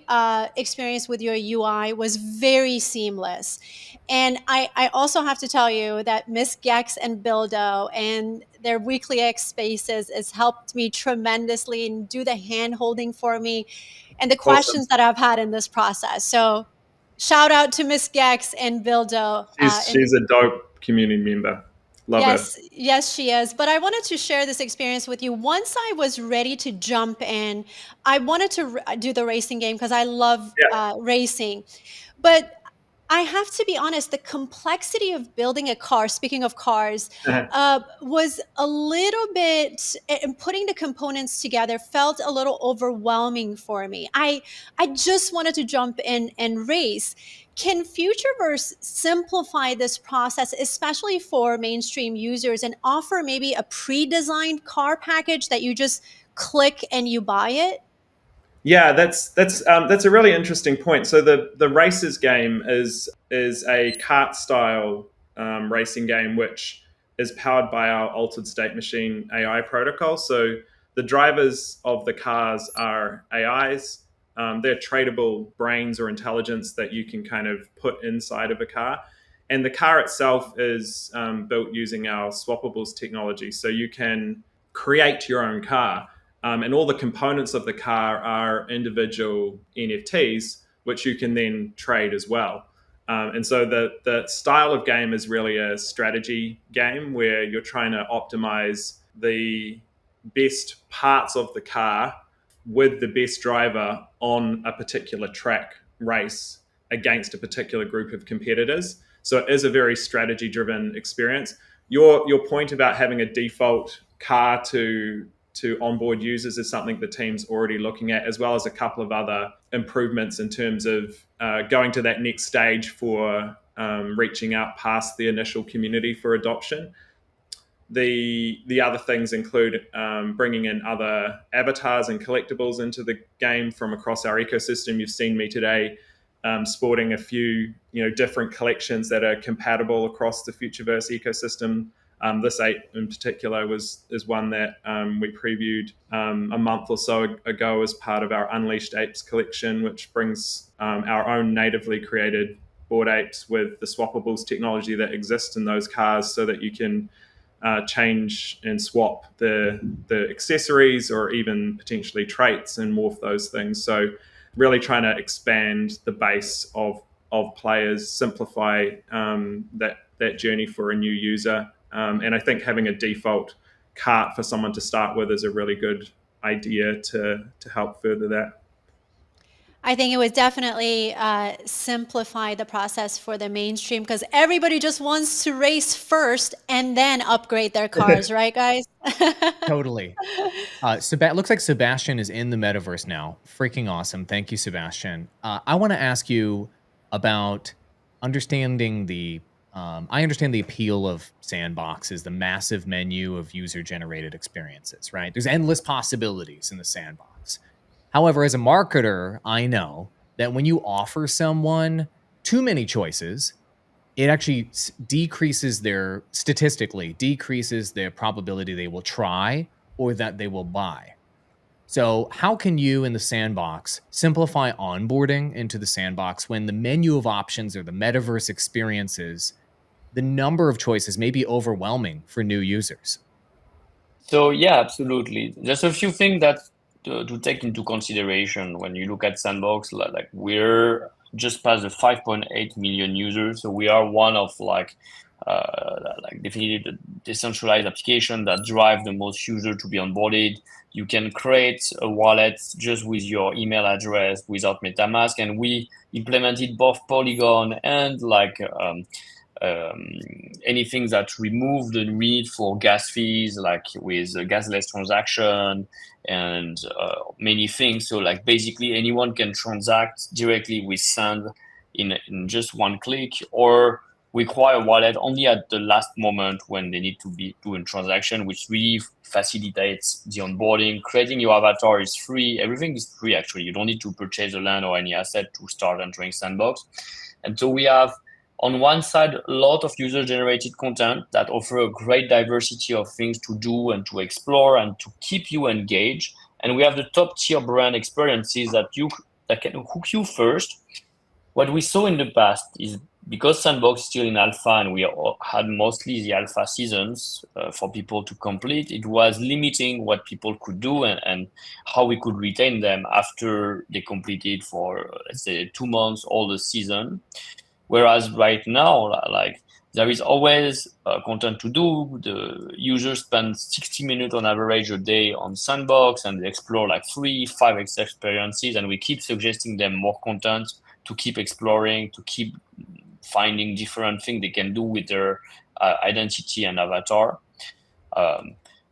experience with your UI was very seamless. And I also have to tell you that Miss Gex and Bildo and their weekly X spaces has helped me tremendously and do the hand holding for me and the questions that I've had in this process. So shout out to Miss Gex and Bildo. She's a dope community member. Love her. Yes, she is. But I wanted to share this experience with you. Once I was ready to jump in, I wanted to do the racing game because I love racing. But I have to be honest, the complexity of building a car, speaking of cars, was a little bit, and putting the components together felt a little overwhelming for me. I just wanted to jump in and race. Can Futureverse simplify this process, especially for mainstream users, and offer maybe a pre-designed car package that you just click and you buy it? Yeah, that's a really interesting point. So the races game is a kart style racing game which is powered by our altered state machine AI protocol. So the drivers of the cars are AIs. They're tradable brains or intelligence that you can kind of put inside of a car. And the car itself is built using our swappables technology. So you can create your own car. And all the components of the car are individual NFTs, which you can then trade as well. And so the style of game is really a strategy game where you're trying to optimize the best parts of the car with the best driver on a particular track race against a particular group of competitors. So it is a very strategy driven experience. Your point about having a default car to onboard users is something the team's already looking at, as well as a couple of other improvements in terms of going to that next stage for reaching out past the initial community for adoption. The other things include bringing in other avatars and collectibles into the game from across our ecosystem. You've seen me today sporting a few different collections that are compatible across the Futureverse ecosystem. This ape in particular is one that we previewed a month or so ago as part of our Unleashed Apes collection, which brings our own natively created bored apes with the swappables technology that exists in those cars, so that you can change and swap the accessories or even potentially traits and morph those things. So really trying to expand the base of players, simplify that journey for a new user. And I think having a default cart for someone to start with is a really good idea to help further that. I think it would definitely simplify the process for the mainstream, because everybody just wants to race first and then upgrade their cars, right, guys? Totally. Looks like Sebastian is in the metaverse now. Freaking awesome. Thank you, Sebastian. I want to ask you about understanding I understand the appeal of Sandbox is the massive menu of user-generated experiences, right? There's endless possibilities in the Sandbox. However, as a marketer, I know that when you offer someone too many choices, it actually statistically decreases their probability they will try or that they will buy. So how can you in the Sandbox simplify onboarding into the Sandbox when the menu of options or the metaverse experiences, the number of choices may be overwhelming for new users? So yeah, absolutely. There's a few things that to take into consideration when you look at Sandbox. Like we're just past the 5.8 million users, so we are one of definitely the decentralized application that drive the most user to be onboarded. You can create a wallet just with your email address without MetaMask, and we implemented both Polygon and anything that remove the need for gas fees, like with gasless transaction and many things. So like basically anyone can transact directly with Sand in just one click, or require a wallet only at the last moment when they need to be doing transaction, which really facilitates the onboarding. Creating your avatar is free. Everything is free, actually. You don't need to purchase a land or any asset to start entering Sandbox. And so we have, on one side, a lot of user-generated content that offer a great diversity of things to do and to explore and to keep you engaged. And we have the top-tier brand experiences that can hook you first. What we saw in the past is, because Sandbox is still in alpha and we had mostly the alpha seasons for people to complete, it was limiting what people could do and how we could retain them after they completed for, let's say, 2 months all the season. Whereas right now, like, there is always content to do. The users spend 60 minutes on average a day on Sandbox, and they explore like 3-5x experiences, and we keep suggesting them more content to keep exploring, to keep finding different things they can do with their identity and avatar.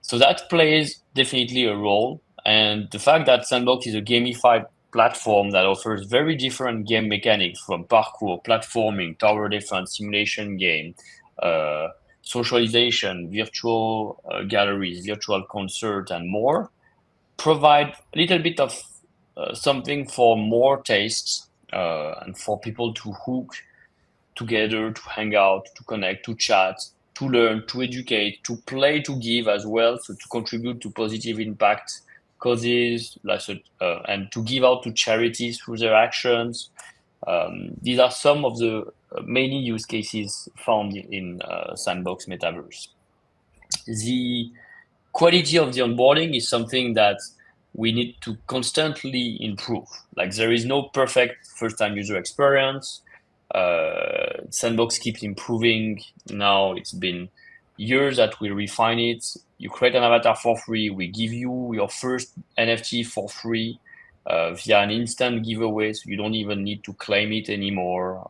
So that plays definitely a role. And the fact that Sandbox is a gamified platform that offers very different game mechanics, from parkour, platforming, tower defense, simulation game, socialization, virtual galleries, virtual concert, and more, provide a little bit of something for more tastes and for people to hook together, to hang out, to connect, to chat, to learn, to educate, to play, to give as well, so to contribute to positive impact causes, and to give out to charities through their actions. These are some of the many use cases found in Sandbox Metaverse. The quality of the onboarding is something that we need to constantly improve. Like, there is no perfect first-time user experience. Sandbox keeps improving. Now it's been years that we refine it. You create an avatar for free. We give you your first NFT for free via an instant giveaway, so you don't even need to claim it anymore.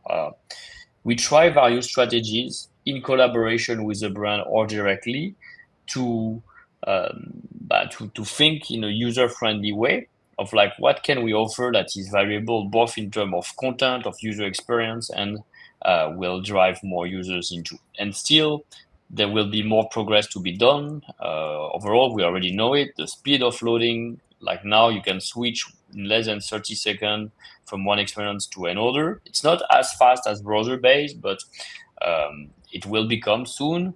We try various strategies in collaboration with the brand or directly to think in a user-friendly way of like, what can we offer that is valuable both in terms of content, of user experience, and will drive more users into. And still, there will be more progress to be done. Overall, we already know it. The speed of loading, like now you can switch in less than 30 seconds from one experience to another. It's not as fast as browser-based, but it will become soon.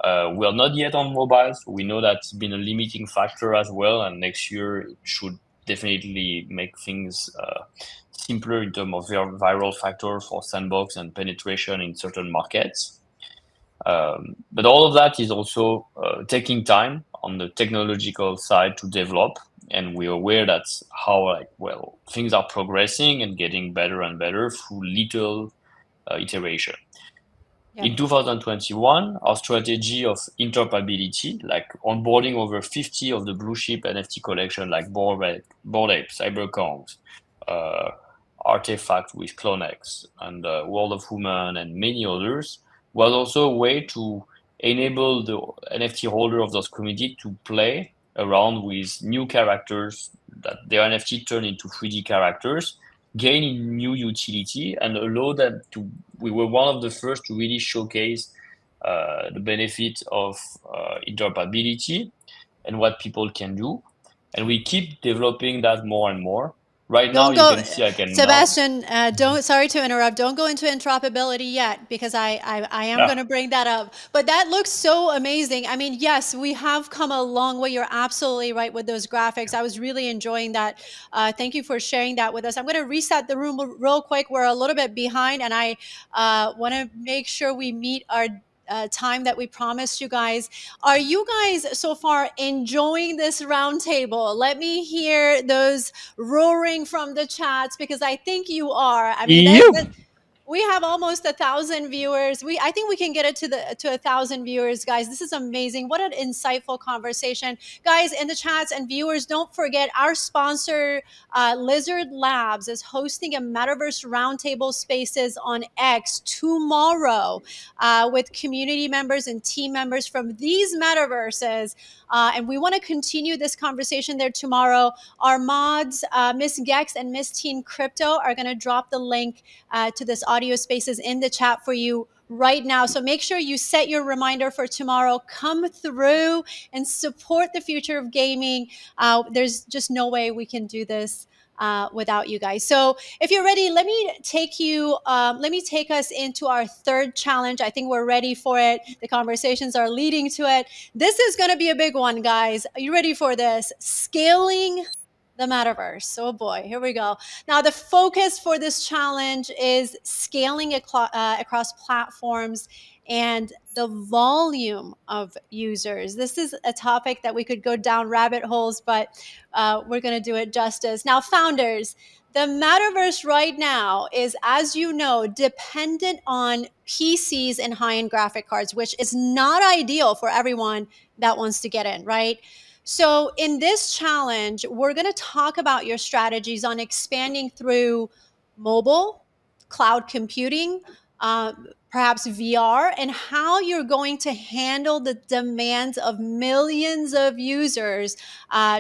We are not yet on mobile, so we know that's been a limiting factor as well. And next year it should definitely make things simpler in terms of viral factor for Sandbox and penetration in certain markets. But all of that is also taking time on the technological side to develop. And we're aware that's how things are progressing and getting better and better through little iteration. In 2021, our strategy of interoperability, like onboarding over 50 of the blue chip NFT collection, like Bored Ape, CyberConks, Artifact with Clonex, and World of Women, and many others, was also a way to enable the NFT holder of those community to play around with new characters, that their NFT turn into 3D characters, gain new utility, and allow them to. We were one of the first to really showcase the benefit of interoperability and what people can do, and we keep developing that more and more. Right now, you can see I can Sebastian, don't. Sorry to interrupt. Don't go into interoperability yet, because I am going to bring that up. But that looks so amazing. I mean, yes, we have come a long way. You're absolutely right with those graphics. I was really enjoying that. Thank you for sharing that with us. I'm going to reset the room real quick. We're a little bit behind, and I want to make sure we meet our time that we promised you guys. Are you guys so far enjoying this roundtable? Let me hear those roaring from the chats, because I think you are. I mean, We have almost 1,000 viewers. I think we can get it to 1,000 viewers, guys. This is amazing. What an insightful conversation, guys. In the chats and viewers, don't forget our sponsor, Lizard Labs, is hosting a Metaverse Roundtable Spaces on X tomorrow with community members and team members from these metaverses. And we want to continue this conversation there tomorrow. Our mods, Miss Gex and Miss Teen Crypto, are going to drop the link to this audio spaces in the chat for you right now. So make sure you set your reminder for tomorrow. Come through and support the future of gaming. There's just no way we can do this without you guys. So if you're ready, let me take us into our third challenge. I think we're ready for it. The conversations are leading to it. This is going to be a big one, guys. Are you ready for this? Scaling the metaverse. Oh boy, here we go. Now, the focus for this challenge is scaling across platforms and the volume of users. This is a topic that we could go down rabbit holes, but we're going to do it justice. Now, founders, the metaverse right now is, as you know, dependent on PCs and high-end graphic cards, which is not ideal for everyone that wants to get in, right? So in this challenge, we're going to talk about your strategies on expanding through mobile, cloud computing, perhaps VR, and how you're going to handle the demands of millions of users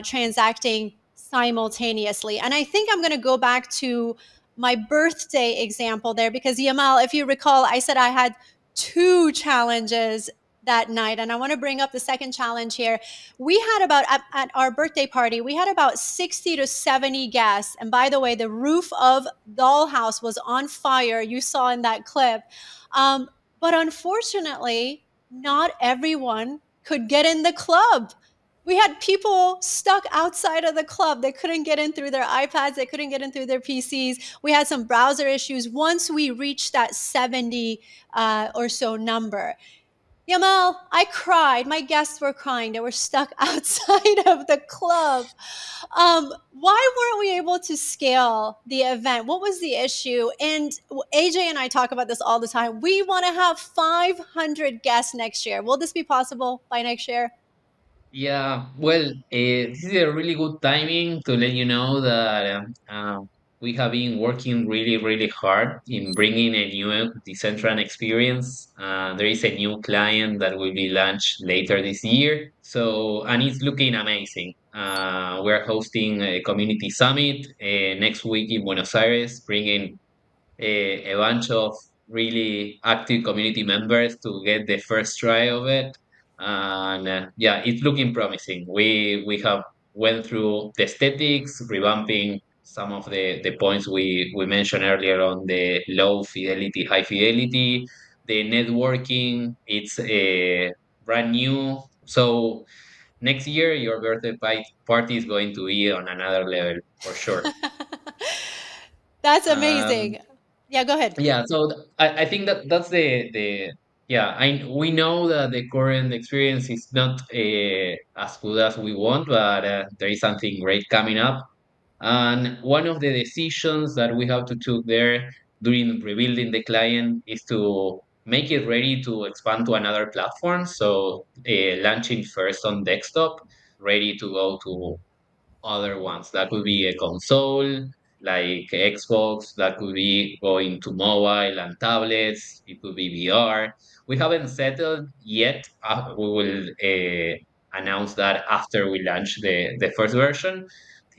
transacting simultaneously. And I think I'm going to go back to my birthday example there, because Yemel, if you recall, I said I had 2 challenges that night, and I want to bring up the second challenge here. We had about, at our birthday party, we had about 60 to 70 guests. And by the way, the roof of Dollhouse was on fire. You saw in that clip. But unfortunately, not everyone could get in the club. We had people stuck outside of the club. They couldn't get in through their iPads. They couldn't get in through their PCs. We had some browser issues once we reached that 70 or so number. Yamel, I cried. My guests were crying. They were stuck outside of the club. Why weren't we able to scale the event? What was the issue? And AJ and I talk about this all the time. We want to have 500 guests next year. Will this be possible by next year? Yeah, well, this is a really good timing to let you know that we have been working really, really hard in bringing a new Decentraland experience. There is a new client that will be launched later this year, so and it's looking amazing. We're hosting a community summit next week in Buenos Aires, bringing a bunch of really active community members to get the first try of it, and yeah, it's looking promising. We have went through the aesthetics, revamping some of the points we mentioned earlier on the low fidelity, high fidelity, the networking. It's brand new, so next year your birthday party is going to be on another level for sure. That's um, amazing. Yeah, go ahead. Yeah, so I think that that's the yeah, I we know that the current experience is not as good as we want, but there is something great coming up. And one of the decisions that we have to took there during rebuilding the client is to make it ready to expand to another platform. So launching first on desktop, ready to go to other ones. That could be a console like Xbox, that could be going to mobile and tablets, it could be VR. We haven't settled yet. We will announce that after we launch the first version.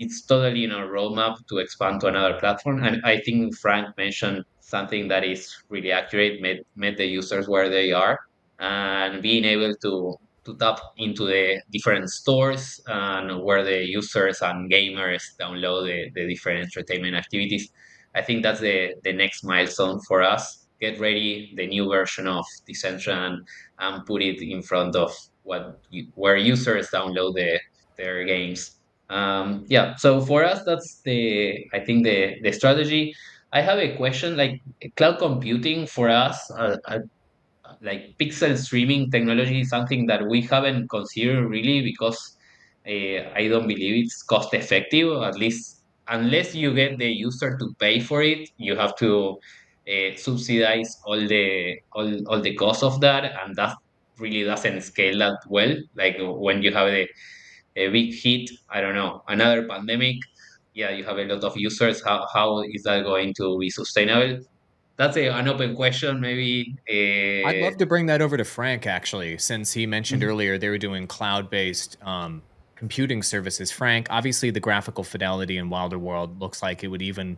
It's totally in our roadmap to expand to another platform. And I think Frank mentioned something that is really accurate, met the users where they are, and being able to tap into the different stores and where the users and gamers download the different entertainment activities. I think that's the next milestone for us. Get ready the new version of Decentraland and put it in front of where users download their games. Yeah, so for us, that's I think the strategy. I have a question like cloud computing for us. Like pixel streaming technology is something that we haven't considered really because I don't believe it's cost effective. At least unless you get the user to pay for it, you have to subsidize all the cost of that, and that really doesn't scale that well. Like when you have a big hit, I don't know, another pandemic, yeah, you have a lot of users. How is that going to be sustainable? That's an open question, maybe. I'd love to bring that over to Frank, actually, since he mentioned Mhm. earlier they were doing cloud-based computing services. Frank, obviously the graphical fidelity in Wilder World looks like it would even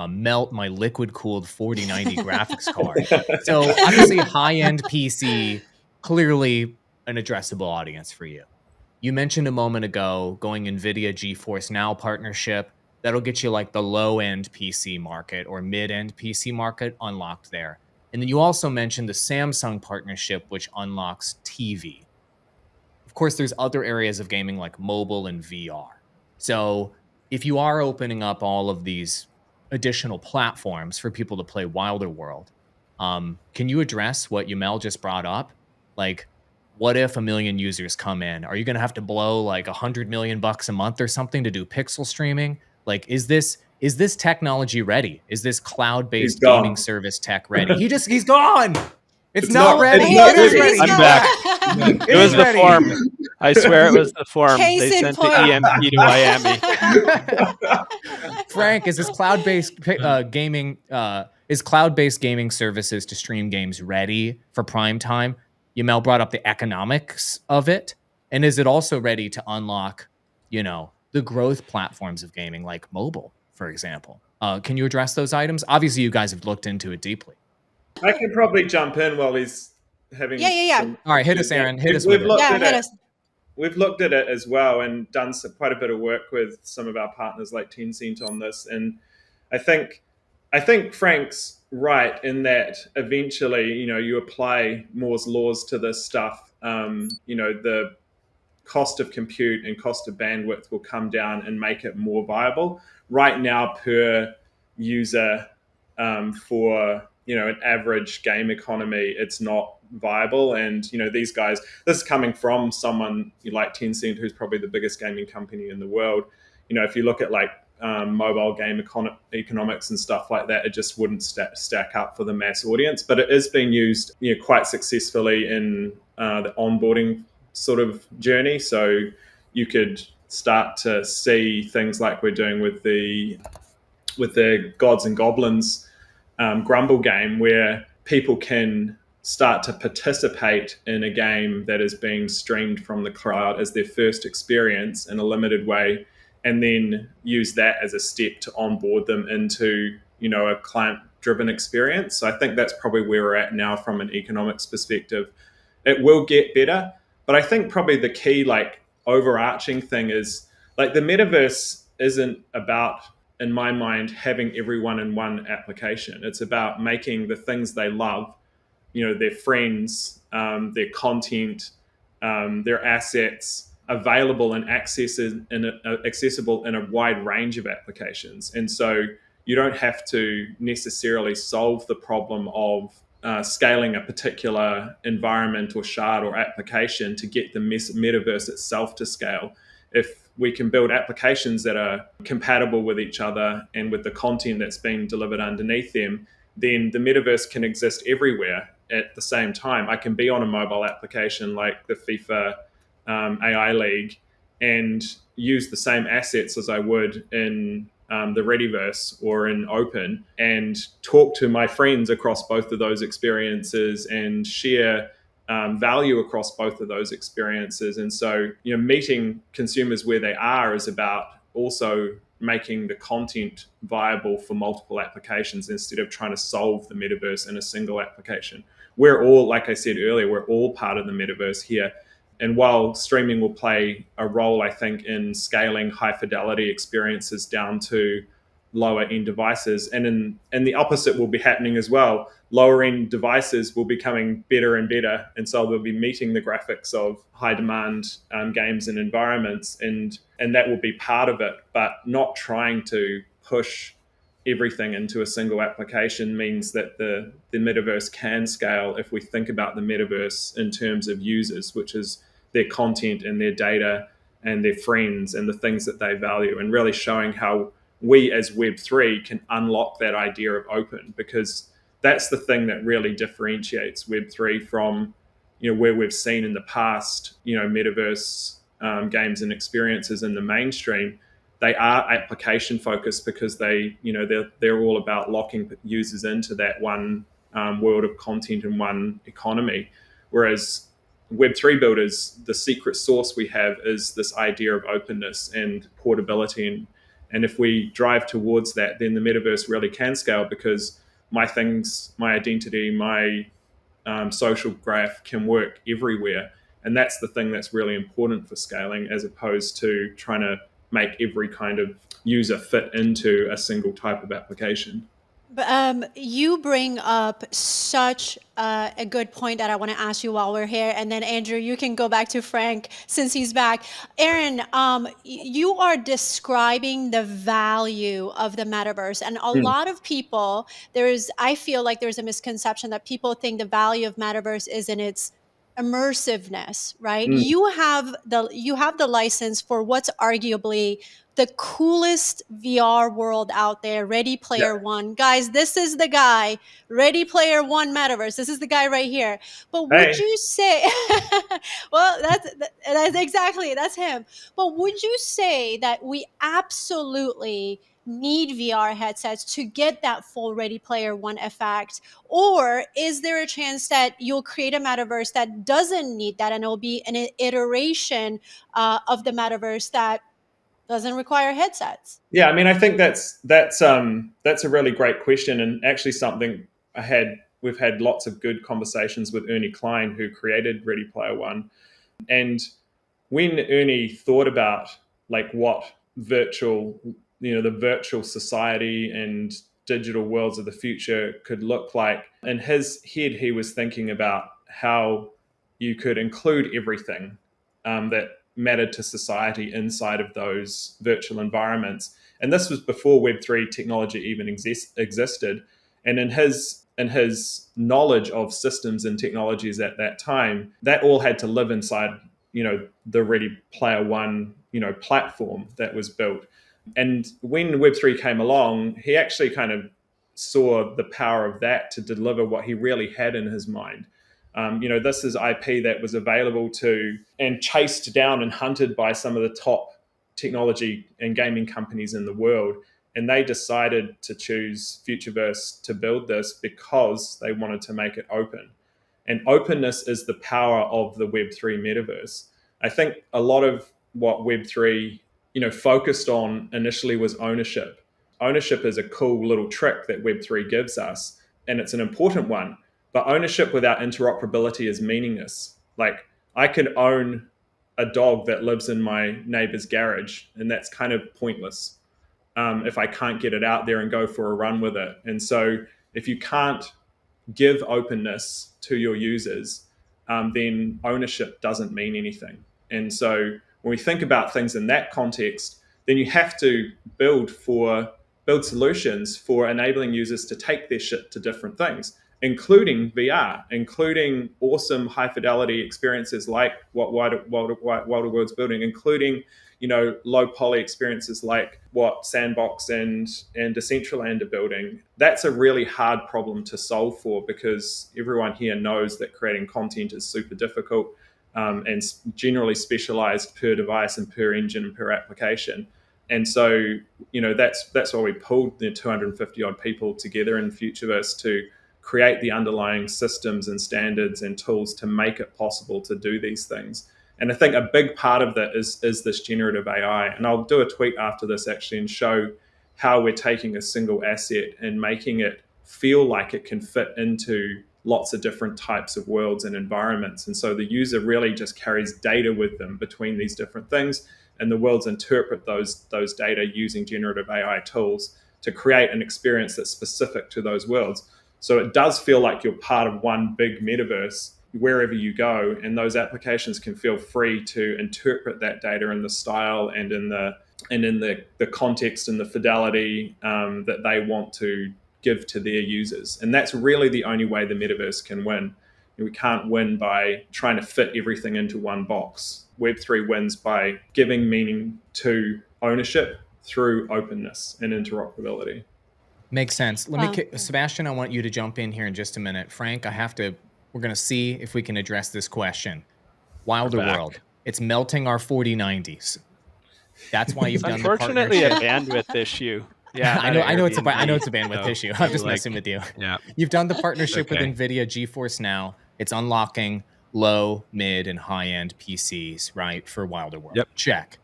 melt my liquid-cooled 4090 graphics card. So obviously high-end PC, clearly an addressable audience for you. You mentioned a moment ago going NVIDIA GeForce Now partnership. That'll get you like the low-end PC market or mid-end PC market unlocked there. And then you also mentioned the Samsung partnership, which unlocks TV. Of course, there's other areas of gaming like mobile and VR. So if you are opening up all of these additional platforms for people to play Wilder World, can you address what Yemel just brought up? Like, what if 1 million users come in? Are you going to have to blow like $100 million a month or something to do pixel streaming? Like, is this technology ready? Is this cloud-based gaming service tech ready? He's gone. It's not ready. It's not ready. ready. I'm He's back. back. It was the ready. form. I swear it was the form. Case They in sent point. the EMP to Miami. Frank, is this cloud-based gaming? Is cloud-based gaming services to stream games ready for prime time? Yemel brought up the economics of it, and is it also ready to unlock, the growth platforms of gaming like mobile, for example? Can you address those items? Obviously, you guys have looked into it deeply. I can probably jump in while he's having. Yeah. All right, hit us, Aaron. Hit us with it. Hit us. We've looked at it as well and done quite a bit of work with some of our partners like Tencent on this. And I think Frank's right in that eventually, you apply Moore's laws to this stuff. The cost of compute and cost of bandwidth will come down and make it more viable. Right now, per user, for an average game economy, it's not viable. And these guys, this is coming from someone like Tencent, who's probably the biggest gaming company in the world. If you look at like mobile game economics and stuff like that, it just wouldn't stack up for the mass audience. But it is being used quite successfully in the onboarding sort of journey. So you could start to see things like we're doing with the Gods and Goblins Grumble game, where people can start to participate in a game that is being streamed from the cloud as their first experience in a limited way, and then use that as a step to onboard them into a client-driven experience. So I think that's probably where we're at now from an economics perspective. It will get better, but I think probably the key overarching thing is the metaverse isn't about, in my mind, having everyone in one application. It's about making the things they love, their friends, their content, their assets, available and accessible in a wide range of applications. And so you don't have to necessarily solve the problem of scaling a particular environment or shard or application to get the metaverse itself to scale. If we can build applications that are compatible with each other and with the content that's being delivered underneath them, then the metaverse can exist everywhere at the same time. I can be on a mobile application like the FIFA AI League and use the same assets as I would in the Readyverse or in Open, and talk to my friends across both of those experiences and share value across both of those experiences. And so, meeting consumers where they are is about also making the content viable for multiple applications instead of trying to solve the metaverse in a single application. We're all, like I said earlier, we're all part of the metaverse here. And while streaming will play a role, I think, in scaling high fidelity experiences down to lower end devices, and the opposite will be happening as well. Lower end devices will be becoming better and better, and so they'll be meeting the graphics of high demand games and environments, and that will be part of it. But not trying to push everything into a single application means that the metaverse can scale if we think about the metaverse in terms of users, which is their content and their data and their friends and the things that they value, and really showing how we as Web3 can unlock that idea of open, because that's the thing that really differentiates Web3 from, where we've seen in the past, metaverse games and experiences in the mainstream. They are application focused because they're all about locking users into that one world of content and one economy. Whereas Web3 builders, the secret sauce we have is this idea of openness and portability. And if we drive towards that, then the metaverse really can scale, because my things, my identity, my social graph can work everywhere. And that's the thing that's really important for scaling, as opposed to trying to make every kind of user fit into a single type of application. You bring up such a good point that I want to ask you while we're here. And then, Andrew, you can go back to Frank since he's back. Aaron, you are describing the value of the metaverse. And a lot of people, I feel like there's a misconception that people think the value of metaverse is in its immersiveness, right? You have the license for what's arguably the coolest VR world out there, Ready Player One. Guys, this is the guy, Ready Player One Metaverse. This is the guy right here. But would you say, well, that's exactly, that's him. But would you say that we absolutely need VR headsets to get that full Ready Player One effect? Or is there a chance that you'll create a metaverse that doesn't need that, and it'll be an iteration of the metaverse that doesn't require headsets? Yeah, I mean, I think that's a really great question, and actually something we've had lots of good conversations with Ernie Klein, who created Ready Player One. And when Ernie thought about what the virtual society and digital worlds of the future could look like, in his head he was thinking about how you could include everything that mattered to society inside of those virtual environments. And this was before Web3 technology even existed. And in his knowledge of systems and technologies at that time, that all had to live inside, the Ready Player One, platform that was built. And when Web3 came along, he actually kind of saw the power of that to deliver what he really had in his mind. This is IP that was available to and chased down and hunted by some of the top technology and gaming companies in the world. And they decided to choose Futureverse to build this because they wanted to make it open. And openness is the power of the Web3 metaverse. I think a lot of what Web3, focused on initially was ownership. Ownership is a cool little trick that Web3 gives us, and it's an important one. But ownership without interoperability is meaningless. I can own a dog that lives in my neighbor's garage, and that's kind of pointless if I can't get it out there and go for a run with it. And so if you can't give openness to your users, then ownership doesn't mean anything. And so when we think about things in that context, then you have to build solutions for enabling users to take their shit to different things, including VR, including awesome high fidelity experiences like what Wilder World's building, including low poly experiences like what Sandbox and Decentraland are building. That's a really hard problem to solve for, because everyone here knows that creating content is super difficult and generally specialized per device and per engine and per application. And so, that's why we pulled the 250 odd people together in Futureverse to create the underlying systems and standards and tools to make it possible to do these things. And I think a big part of that is this generative AI. And I'll do a tweet after this actually and show how we're taking a single asset and making it feel like it can fit into lots of different types of worlds and environments. And so the user really just carries data with them between these different things, and the worlds interpret those data using generative AI tools to create an experience that's specific to those worlds. So it does feel like you're part of one big metaverse wherever you go, and those applications can feel free to interpret that data in the style and in the context and the fidelity that they want to give to their users. And that's really the only way the metaverse can win. We can't win by trying to fit everything into one box. Web3 wins by giving meaning to ownership through openness and interoperability. Makes sense. Let Wow. me, Sebastian, I want you to jump in here in just a minute. Frank, we're going to see if we can address this question. Wilder We're back. World, it's melting our 4090s. That's why you've It's done the unfortunately a partnership. bandwidth issue. Yeah, I know it's a bandwidth so issue. I'm just like, messing with you. Yeah. You've done the partnership Okay. with NVIDIA GeForce Now. It's unlocking low, mid, and high-end PCs, right, for Wilder World. Yep. Check.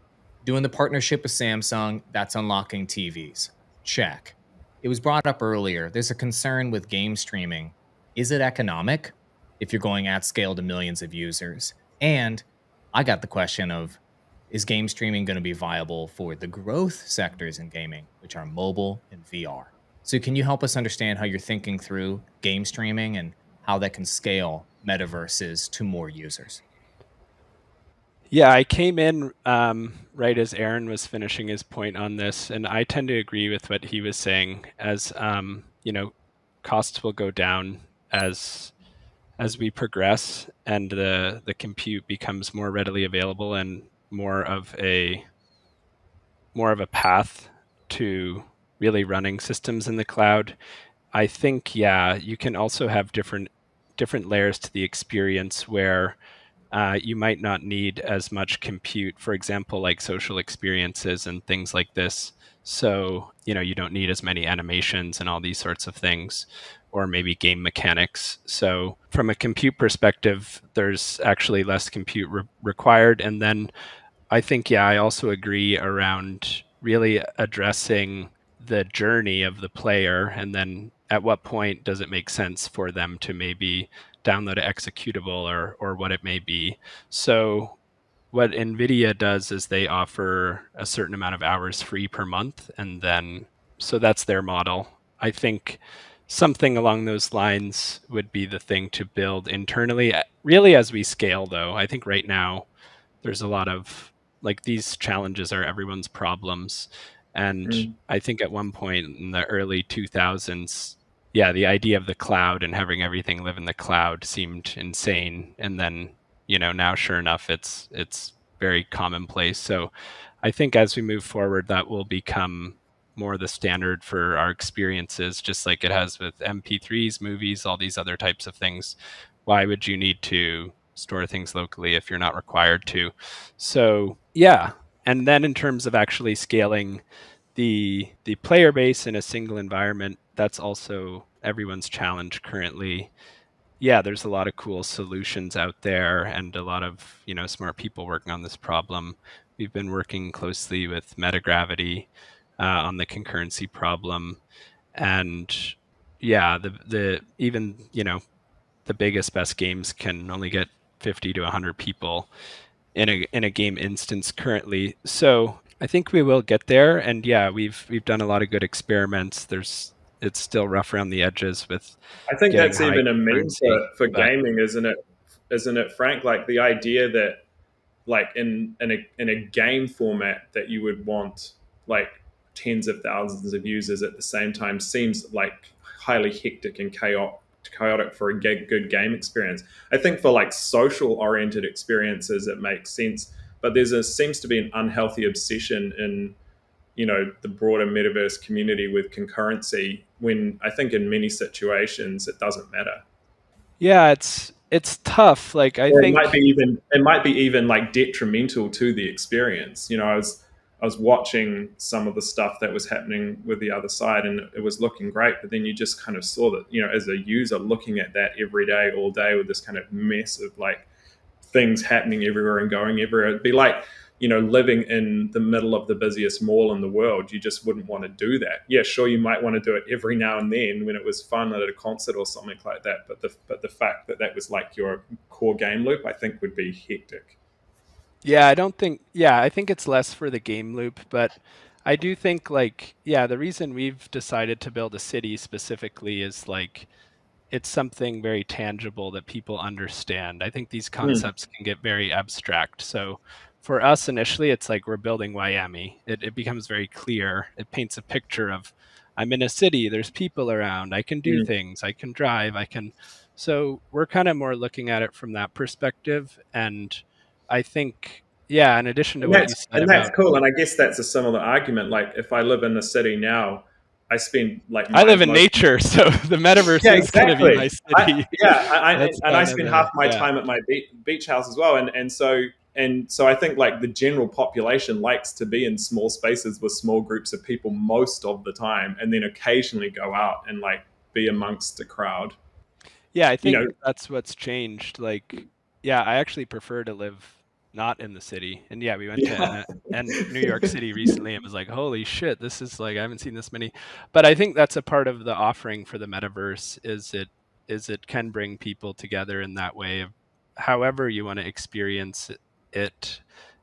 Doing the partnership with Samsung, that's unlocking TVs. Check. It was brought up earlier. There's a concern with game streaming. Is it economic if you're going at scale to millions of users? And I got the question of, is game streaming going to be viable for the growth sectors in gaming, which are mobile and VR? So can you help us understand how you're thinking through game streaming and how that can scale metaverses to more users? Yeah, I came in right as Aaron was finishing his point on this, and I tend to agree with what he was saying. As costs will go down as we progress, and the compute becomes more readily available and more of a path to really running systems in the cloud. I think, yeah, you can also have different layers to the experience where you might not need as much compute, for example, like social experiences and things like this. So, you don't need as many animations and all these sorts of things, or maybe game mechanics. So from a compute perspective, there's actually less compute required. And then I think, yeah, I also agree around really addressing the journey of the player, and then at what point does it make sense for them to maybe download an executable or what it may be. So what NVIDIA does is they offer a certain amount of hours free per month, and then so that's their model. I think something along those lines would be the thing to build internally. Really, as we scale, though, I think right now there's a lot of these challenges are everyone's problems. And I think at one point in the early 2000s, yeah, the idea of the cloud and having everything live in the cloud seemed insane. And then, now sure enough, it's very commonplace. So I think as we move forward, that will become more the standard for our experiences, just like it has with MP3s, movies, all these other types of things. Why would you need to store things locally if you're not required to? So yeah. And then in terms of actually scaling the player base in a single environment, that's also everyone's challenge currently. Yeah, there's a lot of cool solutions out there and a lot of smart people working on this problem. We've been working closely with Metagravity on the concurrency problem, and yeah, the even the biggest best games can only get 50 to 100 people in a game instance currently. So I think we will get there, and yeah, we've done a lot of good experiments. It's still rough around the edges with. I think getting that's high even a meme for but gaming, isn't it? Isn't it, Frank? Like the idea that, like in a game format, that you would want like tens of thousands of users at the same time seems like highly hectic and chaotic for a good game experience. I think for like social oriented experiences, it makes sense, but seems to be an unhealthy obsession in the broader metaverse community with concurrency, when I think in many situations it doesn't matter. Yeah, it's tough. Like I Or think it might be even like detrimental to the experience. I was watching some of the stuff that was happening with the other side, and it was looking great, but then you just kind of saw that, as a user looking at that every day, all day, with this kind of mess of like things happening everywhere and going everywhere. It'd be like, living in the middle of the busiest mall in the world. You just wouldn't want to do that. Yeah, sure, you might want to do it every now and then when it was fun at a concert or something like that. But the fact that was like your core game loop, I think would be hectic. Yeah, I think it's less for the game loop, but I do think the reason we've decided to build a city specifically is it's something very tangible that people understand. I think these concepts can get very abstract. So for us initially, it's like we're building Miami. It becomes very clear. It paints a picture of I'm in a city, there's people around, I can do things, I can drive, so we're kind of more looking at it from that perspective. And I think yeah, in addition to what you said and that's about, cool. And I guess that's a similar argument. Like if I live in the city now, I spend like I my live in most nature, so the metaverse yeah, is going to be exactly. my city. That's And I kind of spend the, half my yeah. time at my beach house as well. And so I think like the general population likes to be in small spaces with small groups of people most of the time, and then occasionally go out and like be amongst a crowd. Yeah, I You think know, that's what's changed. Like, yeah, I actually prefer to live not in the city. And yeah, we went yeah, to and New York City recently and was like, holy shit, this is like I haven't seen this many. But I think that's a part of the offering for the metaverse is it can bring people together in that way of however you want to experience it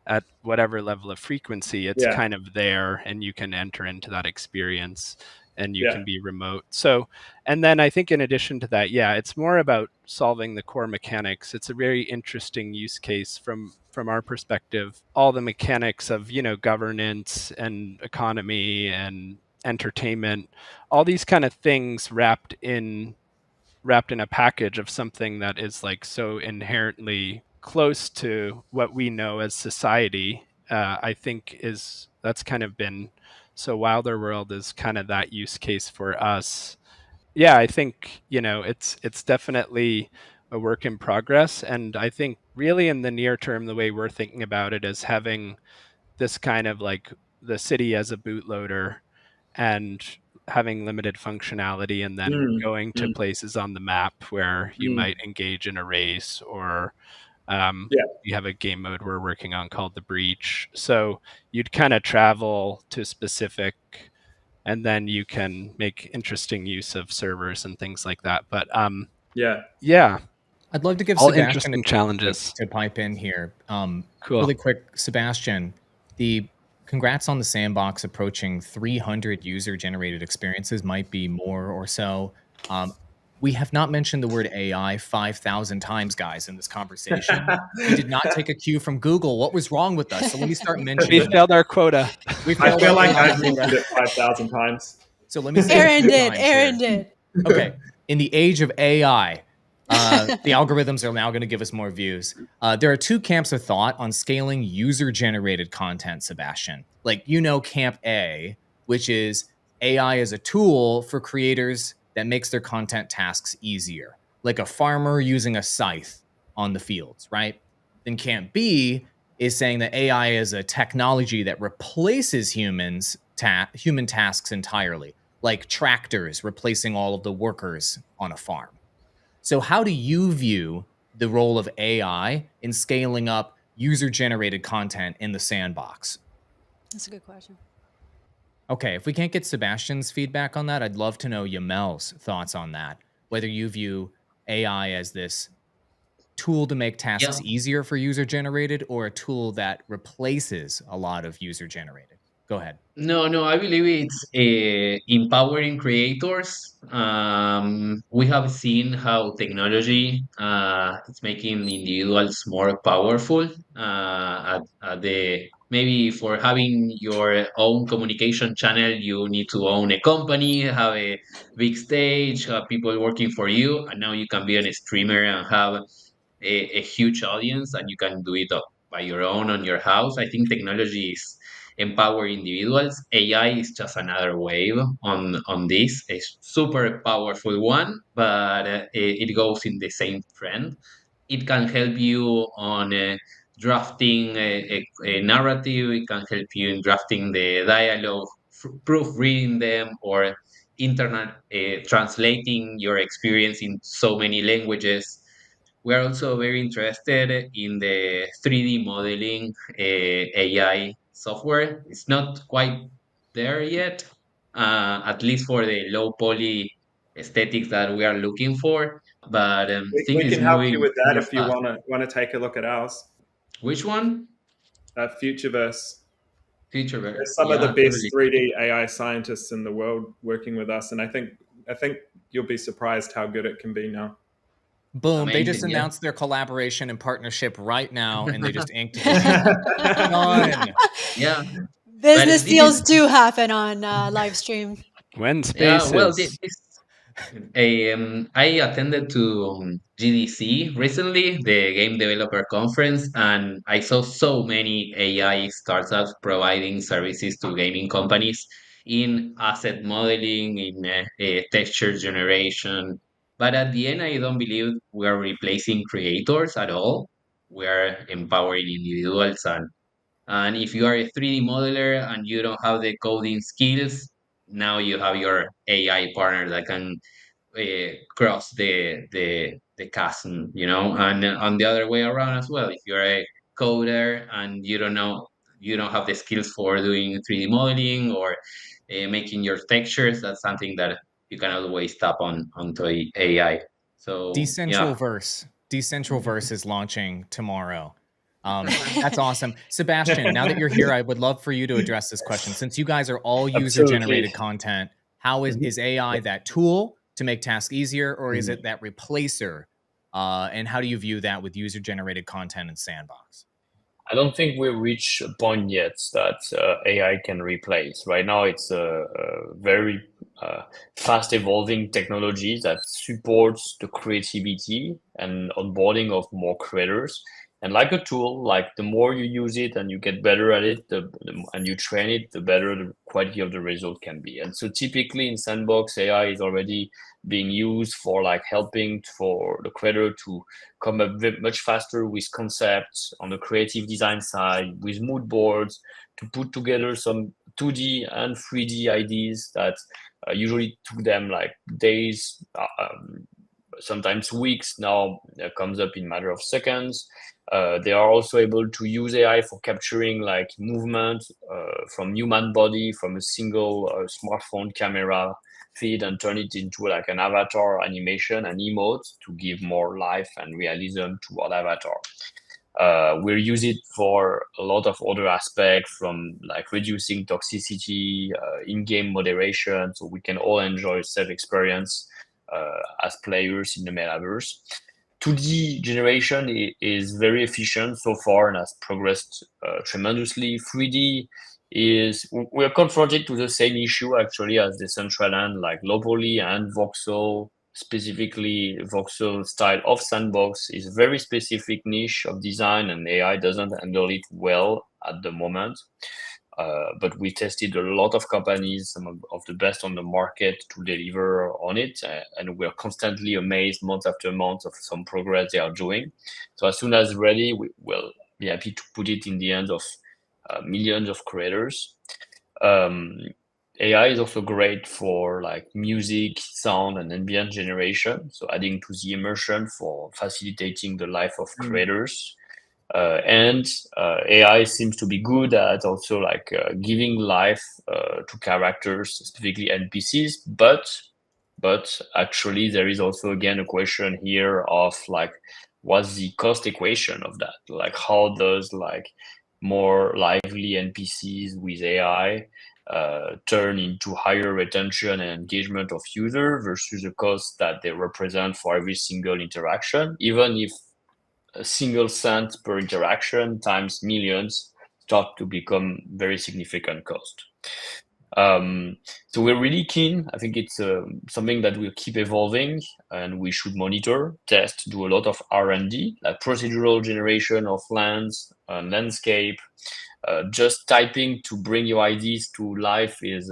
at whatever level of frequency, it's yeah, kind of there and you can enter into that experience and you yeah. can be remote. So and then I think in addition to that, yeah, it's more about solving the core mechanics. It's a very interesting use case from our perspective. All the mechanics of, you know, governance and economy and entertainment, all these kind of things wrapped in a package of something that is like so inherently close to what we know as society. I think that's kind of been so Wilder World is kind of that use case for us. Yeah, I think, you know, it's definitely a work in progress. And I think really in the near term, the way we're thinking about it is having this kind of like the city as a bootloader and having limited functionality and then Mm, going to mm, places on the map where you mm. might engage in a race or Yeah, you have a game mode we're working on called The Breach. So you'd kind of travel to specific and then you can make interesting use of servers and things like that. But yeah. yeah, I'd love to give all Sebastian a interesting chance challenges. to pipe in here. Cool. Really quick, Sebastian, the congrats on the sandbox approaching 300 user-generated experiences, might be more or so. We have not mentioned the word AI 5,000 times, guys, in this conversation. We did not take a cue from Google. What was wrong with us? So let me start mentioning We failed our quota. We I failed feel our like AI I've mentioned quota. it 5,000 times. So let me say it a few times Aaron here. did. Okay. In the age of AI, the algorithms are now going to give us more views. There are two camps of thought on scaling user-generated content, Sebastian. Like, you know, Camp A, which is AI as a tool for creators that makes their content tasks easier, like a farmer using a scythe on the fields, right? Then Camp B is saying that AI is a technology that replaces human tasks entirely, like tractors replacing all of the workers on a farm. So how do you view the role of AI in scaling up user-generated content in the sandbox? That's a good question. Okay, if we can't get Sebastian's feedback on that, I'd love to know Yemel's thoughts on that. Whether you view AI as this tool to make tasks Yeah. easier for user-generated or a tool that replaces a lot of user-generated. Go ahead. No, I believe it's empowering creators. We have seen how technology is making individuals more powerful. At the maybe for having your own communication channel, you need to own a company, have a big stage, have people working for you, and now you can be a streamer and have a huge audience, and you can do it by your own on your house. I think technology is empower individuals. AI is just another wave on this, a super powerful one, but it goes in the same trend. It can help you on drafting a narrative. It can help you in drafting the dialogue, proofreading them, or internet translating your experience in so many languages. We are also very interested in the 3D modeling AI software. It's not quite there yet, at least for the low poly aesthetics that we are looking for. But things We is can help you moving with that more if you fast. want to take a look at ours. Which one? Futureverse. Futureverse. There's some of the Yeah, best totally. 3D AI scientists in the world working with us, and I think you'll be surprised how good it can be now. Boom, they just Amazing. Yeah. announced their collaboration and partnership right now, and they just inked the deal. Done. Yeah. But Business this is deals do happen on live stream. When yeah. Well, spaces. this I attended to GDC recently, the Game Developer Conference, and I saw so many AI startups providing services to gaming companies in asset modeling, in texture generation. But at the end, I don't believe we are replacing creators at all. We are empowering individuals, and if you are a 3D modeler and you don't have the coding skills, now you have your AI partner that can cross the chasm, and on the other way around as well. If you're a coder and you don't have the skills for doing 3D modeling or making your textures, that's something that you can always tap onto AI. So yeah. Decentraverse is launching tomorrow. That's awesome. Sebastian, now that you're here, I would love for you to address this question. Since you guys are all user-generated content, how is AI that tool to make tasks easier, or is it that replacer? And how do you view that with user-generated content in Sandbox? I don't think we've reached a point yet that AI can replace. Right now, it's a very fast evolving technology that supports the creativity and onboarding of more creators. And like a tool, like the more you use it and you get better at it, and you train it, the better the quality of the result can be. And so typically in Sandbox, AI is already being used for like helping for the creator to come up much faster with concepts on the creative design side, with mood boards, to put together some 2D and 3D ideas that usually took them like days, sometimes weeks. Now comes up in matter of seconds. They are also able to use AI for capturing like movement from human body from a single smartphone camera feed and turn it into like an avatar animation and emotes to give more life and realism to our avatar. We'll use it for a lot of other aspects, from like reducing toxicity, in-game moderation, so we can all enjoy safe experience as players in the metaverse. 2D generation is very efficient so far and has progressed tremendously. 3D is, we're confronted to the same issue actually as Decentraland, like globally, and voxel, specifically voxel style of Sandbox is a very specific niche of design, and AI doesn't handle it well at the moment. But we tested a lot of companies, some of the best on the market, to deliver on it, and we're constantly amazed month after month of some progress they are doing. So as soon as ready, we will be happy to put it in the hands of millions of creators. AI is also great for like music, sound, and ambient generation, so adding to the immersion for facilitating the life of creators. And AI seems to be good at also like giving life to characters, specifically NPCs. But actually, there is also again a question here of like, what's the cost equation of that? Like, how does like more lively NPCs with AI turn into higher retention and engagement of user versus the cost that they represent for every single interaction, even if a single cent per interaction times millions start to become very significant cost. So we're really keen. I think it's something that will keep evolving, and we should monitor, test, do a lot of R&D, like procedural generation of lands, landscape. Just typing to bring your ideas to life is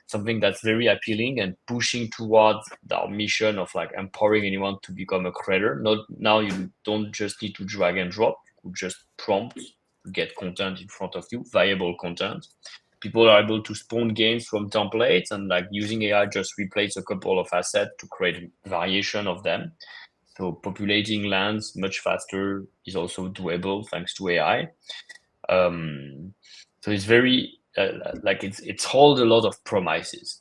something that's very appealing and pushing towards our mission of like empowering anyone to become a creator. Not now, you don't just need to drag and drop, you just prompt to get content in front of you, viable content. People are able to spawn games from templates, and like using AI just replace a couple of assets to create variation of them. So populating lands much faster is also doable thanks to AI. So it's very like it's hold a lot of promises.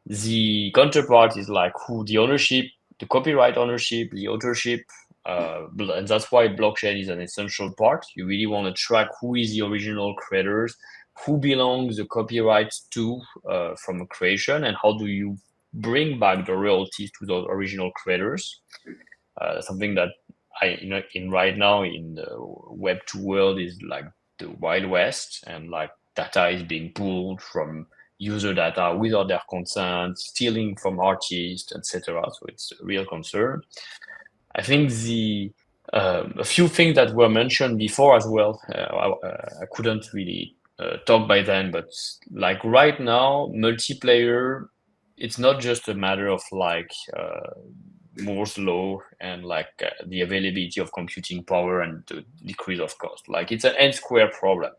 The counterpart is like who the ownership, the copyright ownership, the authorship, and that's why blockchain is an essential part. You really want to track who is the original creators, who belongs the copyright to from a creation, and how do you bring back the royalties to those original creators. Something that in right now in the Web2 world is like the Wild West, and like data is being pulled from user data without their consent, stealing from artists, etc. So it's a real concern. I think a few things that were mentioned before as well. I couldn't really talk by then, but like right now, multiplayer, it's not just a matter of like Moore's law and like the availability of computing power and the decrease of cost. Like it's an n square problem.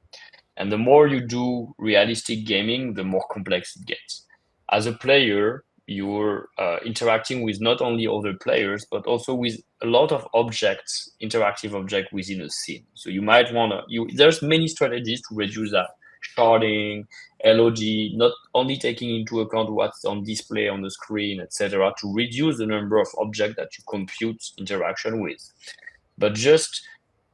And the more you do realistic gaming, the more complex it gets. As a player, you're interacting with not only other players, but also with a lot of objects, interactive objects within a scene. So you might want to, there's many strategies to reduce that. Sharding, LOD, not only taking into account what's on display on the screen, etc., to reduce the number of objects that you compute interaction with. But just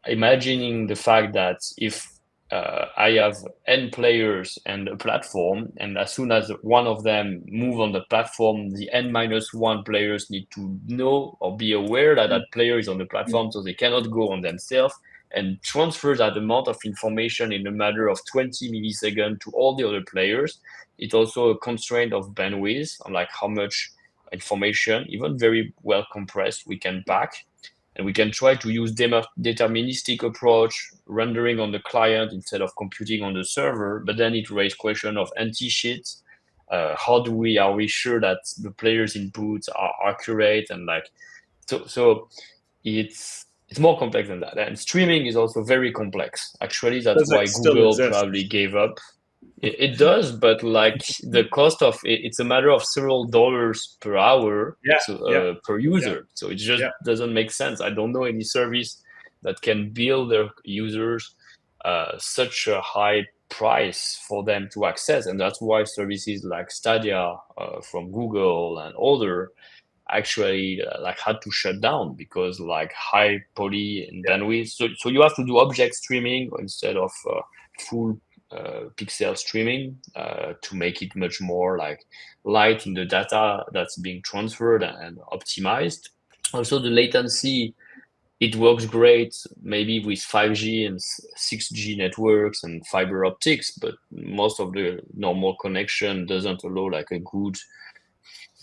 imagining the fact that if I have n players and a platform, and as soon as one of them move on the platform, the n-1 players need to know or be aware that that player is on the platform, so they cannot go on themselves and transfer that amount of information in a matter of 20 milliseconds to all the other players. It's also a constraint of bandwidth on like how much information, even very well compressed, we can pack. And we can try to use deterministic approach, rendering on the client instead of computing on the server. But then it raises question of anti-cheat. Are we sure that the players' inputs are accurate? And like, so it's more complex than that. And streaming is also very complex. Actually, that's why Google probably gave up. It does, but like the cost of it's a matter of several dollars per hour per user. So it just doesn't make sense. I don't know any service that can bill their users such a high price for them to access. And that's why services like Stadia from Google and other actually like had to shut down because like high poly and bandwidth. So you have to do object streaming instead of full pixel streaming to make it much more like light in the data that's being transferred and optimized. Also the latency, it works great maybe with 5G and 6G networks and fiber optics, but most of the normal connection doesn't allow like a good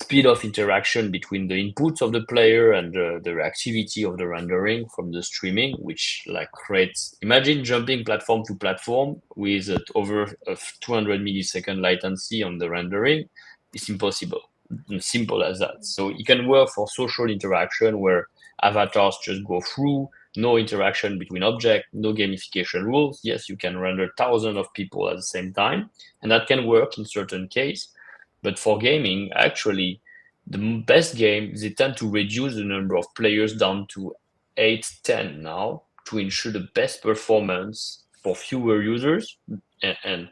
speed of interaction between the inputs of the player and the reactivity of the rendering from the streaming, which like creates, imagine jumping platform to platform with over a 200 millisecond latency on the rendering. It's impossible, simple as that. So it can work for social interaction where avatars just go through, no interaction between objects, no gamification rules. Yes, you can render thousands of people at the same time, and that can work in certain cases. But for gaming, actually, the best games, they tend to reduce the number of players down to 8, 10 now to ensure the best performance for fewer users and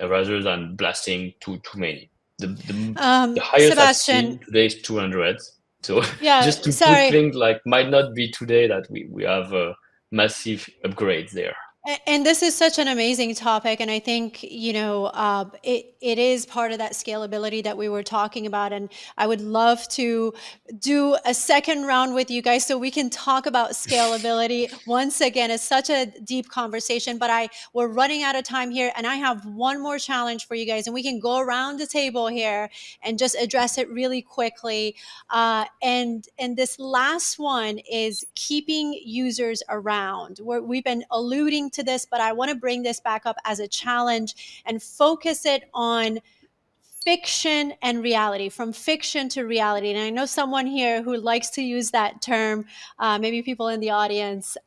rather than blasting too many. The highest Sebastian, I've seen today is 200. So yeah, just to put things like might not be today that we have a massive upgrades there. And this is such an amazing topic, and I think it is part of that scalability that we were talking about. And I would love to do a second round with you guys so we can talk about scalability once again. It's such a deep conversation, but we're running out of time here, and I have one more challenge for you guys, and we can go around the table here and just address it really quickly. And this last one is keeping users around. We've been alluding to this, but I want to bring this back up as a challenge and focus it on fiction and reality, from fiction to reality. And I know someone here who likes to use that term. Maybe people in the audience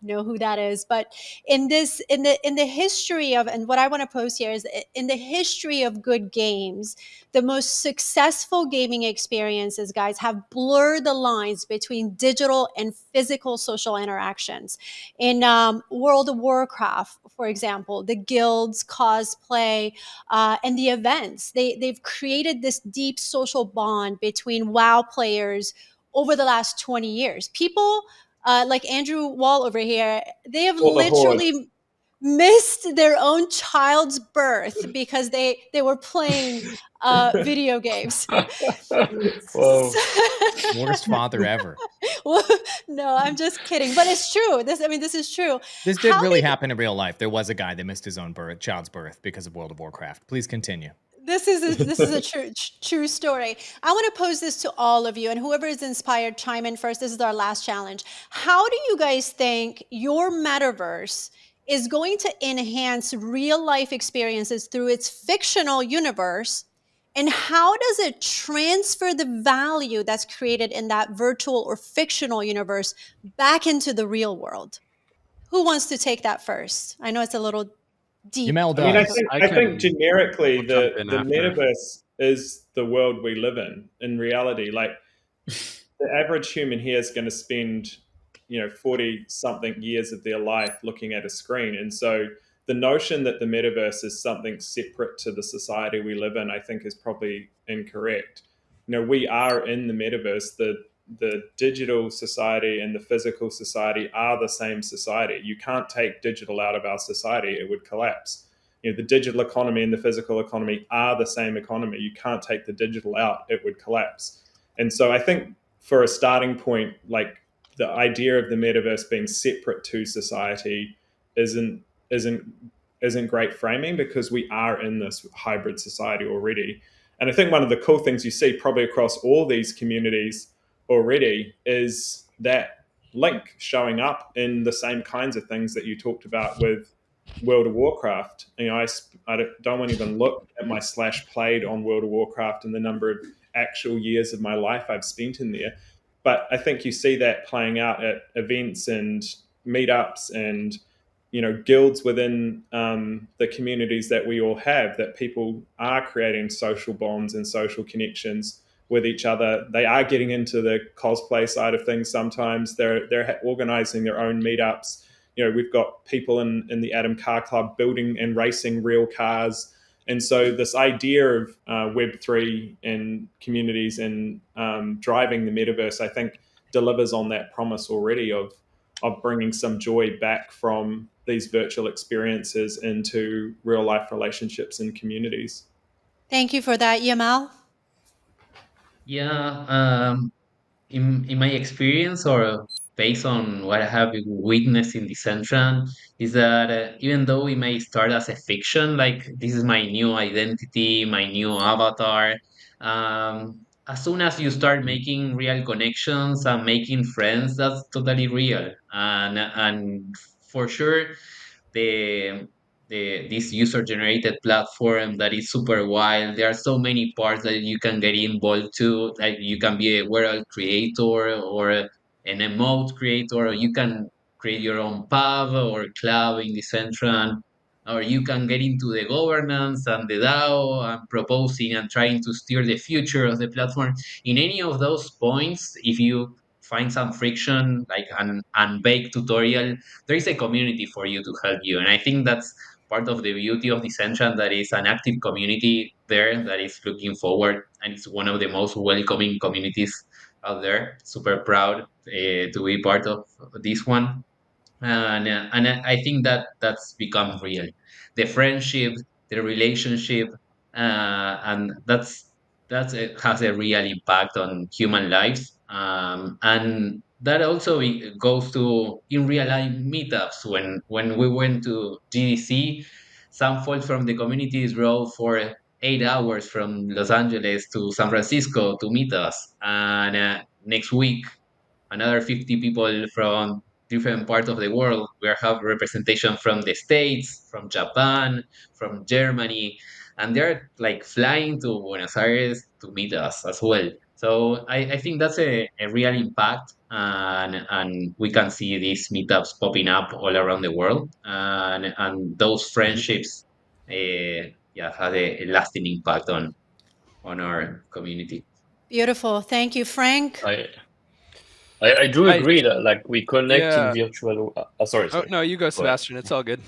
know who that is. But in the history of, and what I want to post here is in the history of good games, the most successful gaming experiences, guys, have blurred the lines between digital and physical social interactions. In World of Warcraft, for example, the guilds, cosplay, and the events, they've created this deep social bond between WoW players over the last 20 years. People like Andrew Wall over here, they have literally missed their own child's birth because they were playing video games. Whoa. Worst father ever. Well, no, I'm just kidding. But it's true. This is true. This did really happen in real life. There was a guy that missed his own child's birth because of World of Warcraft. Please continue. This is a true story. I want to pose this to all of you, and whoever is inspired, chime in first. This is our last challenge. How do you guys think your metaverse is going to enhance real life experiences through its fictional universe? And how does it transfer the value that's created in that virtual or fictional universe back into the real world? Who wants to take that first? I know it's a little deep. Yemel I mean, does. I think generically I'll jump in the after. metaverse is the world we live in reality. Like the average human here is going to spend 40 something years of their life looking at a screen, and so the notion that the metaverse is something separate to the society we live in, I think, is probably incorrect. We are in the metaverse. The digital society and the physical society are the same society. You can't take digital out of our society, it would collapse. The digital economy and the physical economy are the same economy. You can't take the digital out, it would collapse. And so I think for a starting point, like the idea of the metaverse being separate to society isn't great framing, because we are in this hybrid society already. And I think one of the cool things you see probably across all these communities already is that link showing up in the same kinds of things that you talked about with World of Warcraft. I don't even look at my /played on World of Warcraft and the number of actual years of my life I've spent in there. But I think you see that playing out at events and meetups and guilds within the communities that we all have, that people are creating social bonds and social connections with each other. They are getting into the cosplay side of things sometimes. They're organizing their own meetups. We've got people in the Atom Car Club building and racing real cars. And so this idea of Web3 and communities and driving the metaverse, I think, delivers on that promise already of bringing some joy back from these virtual experiences into real life relationships and communities. Thank you for that, Yamal. Yeah, in my experience, or based on what I have witnessed in Decentraland, is that even though it may start as a fiction, like this is my new identity, my new avatar, as soon as you start making real connections and making friends, that's totally real. And for sure, the this user generated platform that is super wild. There are so many parts that you can get involved to. Like you can be a world creator or an emote creator, or you can create your own pub or club in the Decentraland, or you can get into the governance and the DAO and proposing and trying to steer the future of the platform. In any of those points, if you find some friction, like an unbaked tutorial, there is a community for you to help you. And I think that's part of the beauty of Decentraland, that is an active community there that is looking forward, and it's one of the most welcoming communities out there. Super proud to be part of this one. And I think that that's become real. The friendship, the relationship, and has a real impact on human lives. And that also goes to in real life meetups. When we went to GDC, some folks from the communities drove for 8 hours from Los Angeles to San Francisco to meet us. And next week, another 50 people from different parts of the world. We have representation from the States, from Japan, from Germany, and they're like flying to Buenos Aires to meet us as well. So I think that's a real impact, and we can see these meetups popping up all around the world, and those friendships, yeah, had a lasting impact on our community. Beautiful. Thank you, Frank. I do I- agree that like we connect in Yeah. virtual. Sorry. Oh, no, you go, ahead. Sebastian. It's all good.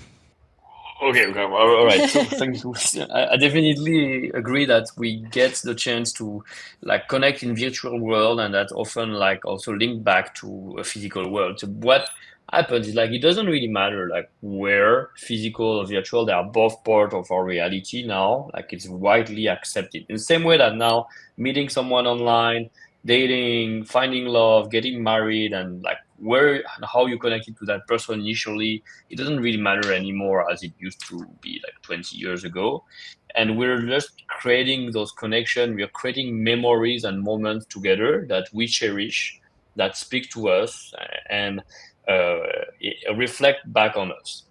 Okay, all right. So thank you. I definitely agree that we get the chance to like connect in virtual world, and that often like also link back to a physical world. So what happens is like it doesn't really matter like where physical or virtual, they are both part of our reality now. Like it's widely accepted in the same way that now meeting someone online dating, finding love, getting married, and like where and how you connected to that person initially, it doesn't really matter anymore as it used to be like 20 years ago. And we're just creating those connections. We are creating memories and moments together that we cherish, that speak to us and reflect back on us.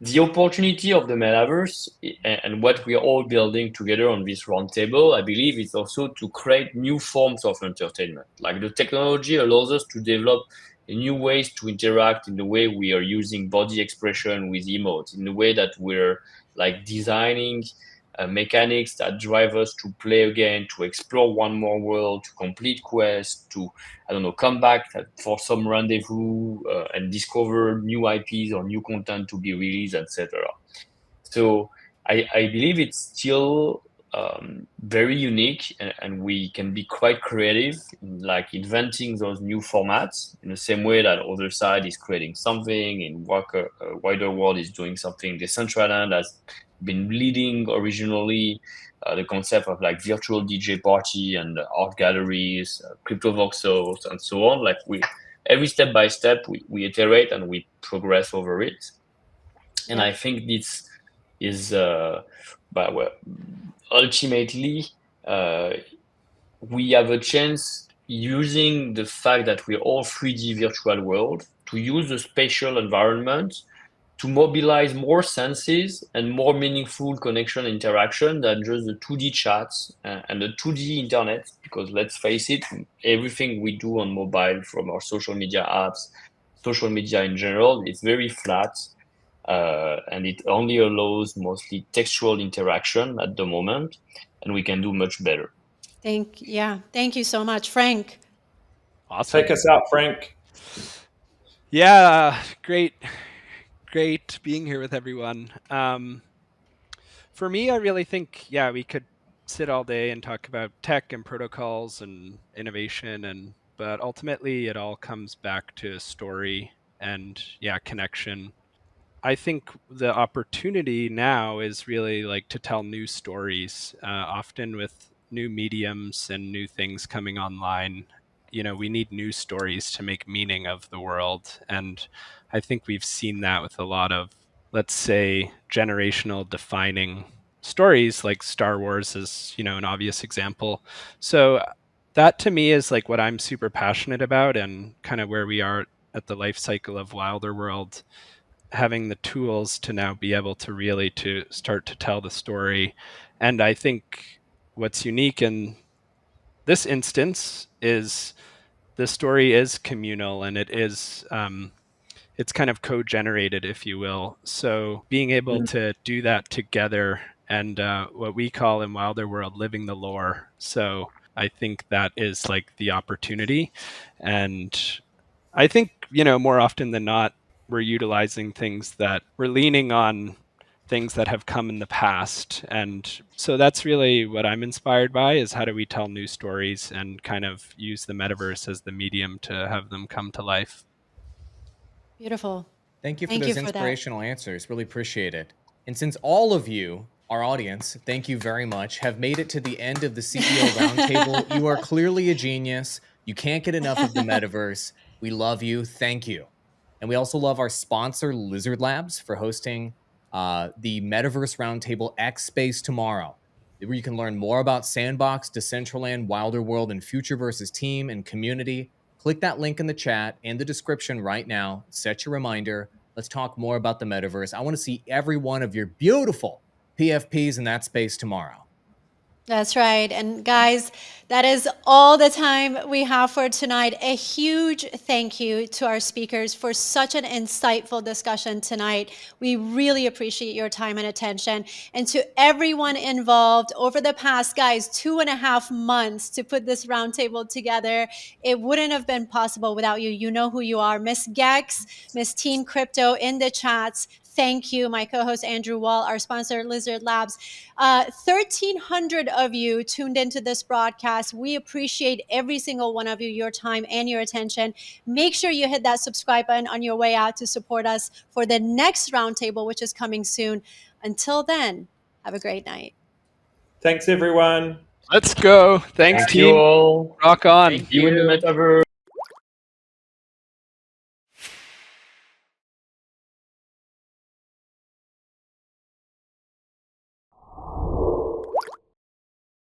The opportunity of the metaverse and what we are all building together on this roundtable, I believe, is also to create new forms of entertainment. Like the technology allows us to develop new ways to interact in the way we are using body expression with emotes, in the way that we're like designing mechanics that drive us to play again, to explore one more world, to complete quests, to I don't know, come back for some rendezvous and discover new IPs or new content to be released, etc. So I believe it's still very unique, and we can be quite creative in like inventing those new formats in the same way that other side is creating something, in wider world is doing something. Decentraland has been leading originally the concept of like virtual DJ party and art galleries, crypto voxels, and so on. Like we every step by step we iterate and we progress over it. And Yeah. I think this is but well, ultimately we have a chance using the fact that we're all 3D virtual world to use the spatial environment to mobilize more senses and more meaningful connection interaction than just the 2D chats and the 2D internet. Because let's face it, everything we do on mobile, from our social media apps, social media in general, it's very flat. And it only allows mostly textual interaction at the moment, and we can do much better. Thank you so much, Frank. Awesome. Take us out, Frank. Yeah, great being here with everyone. For me, I really think, we could sit all day and talk about tech and protocols and innovation, but ultimately it all comes back to story and connection. I think the opportunity now is really like to tell new stories, often with new mediums and new things coming online. We need new stories to make meaning of the world. And I think we've seen that with a lot of, let's say, generational defining stories, like Star Wars is, an obvious example. So that to me is like what I'm super passionate about, and kind of where we are at the life cycle of Wilder World, having the tools to now be able to really to start to tell the story. And I think what's unique in this instance is the story is communal, and it is it's kind of co-generated, if you will. So being able to do that together, and what we call in Wilder World living the lore. So I think that is like the opportunity. And I think, more often than not, we're utilizing things that we're leaning on things that have come in the past. And so that's really what I'm inspired by, is how do we tell new stories and kind of use the metaverse as the medium to have them come to life. Beautiful. Thank you for Thank those you for that. inspirational answers. Really appreciate it. And since all of you, our audience, thank you very much, have made it to the end of the CEO Roundtable, you are clearly a genius. You can't get enough of the metaverse. We love you. Thank you. And we also love our sponsor, Lizard Labs, for hosting the Metaverse Roundtable X Space tomorrow, where you can learn more about Sandbox, Decentraland, Wilder World, and Futureverse's team and community. Click that link in the chat and the description right now. Set your reminder. Let's talk more about the metaverse. I want to see every one of your beautiful PFPs in that space tomorrow. That's right. And guys, that is all the time we have for tonight. A huge thank you to our speakers for such an insightful discussion tonight. We really appreciate your time and attention. And to everyone involved over the past, guys, 2.5 months to put this roundtable together. It wouldn't have been possible without you. You know who you are. Miss Gex, Miss Teen Crypto in the chats. Thank you. My co-host Andrew Wall, our sponsor Lizard Labs. 1,300 of you tuned into this broadcast. We appreciate every single one of you, your time and your attention. Make sure you hit that subscribe button on your way out to support us for the next roundtable, which is coming soon. Until then, have a great night. Thanks, everyone. Let's go. Thanks, Thank team. you all. Rock on. Thank See you in the you. metaverse.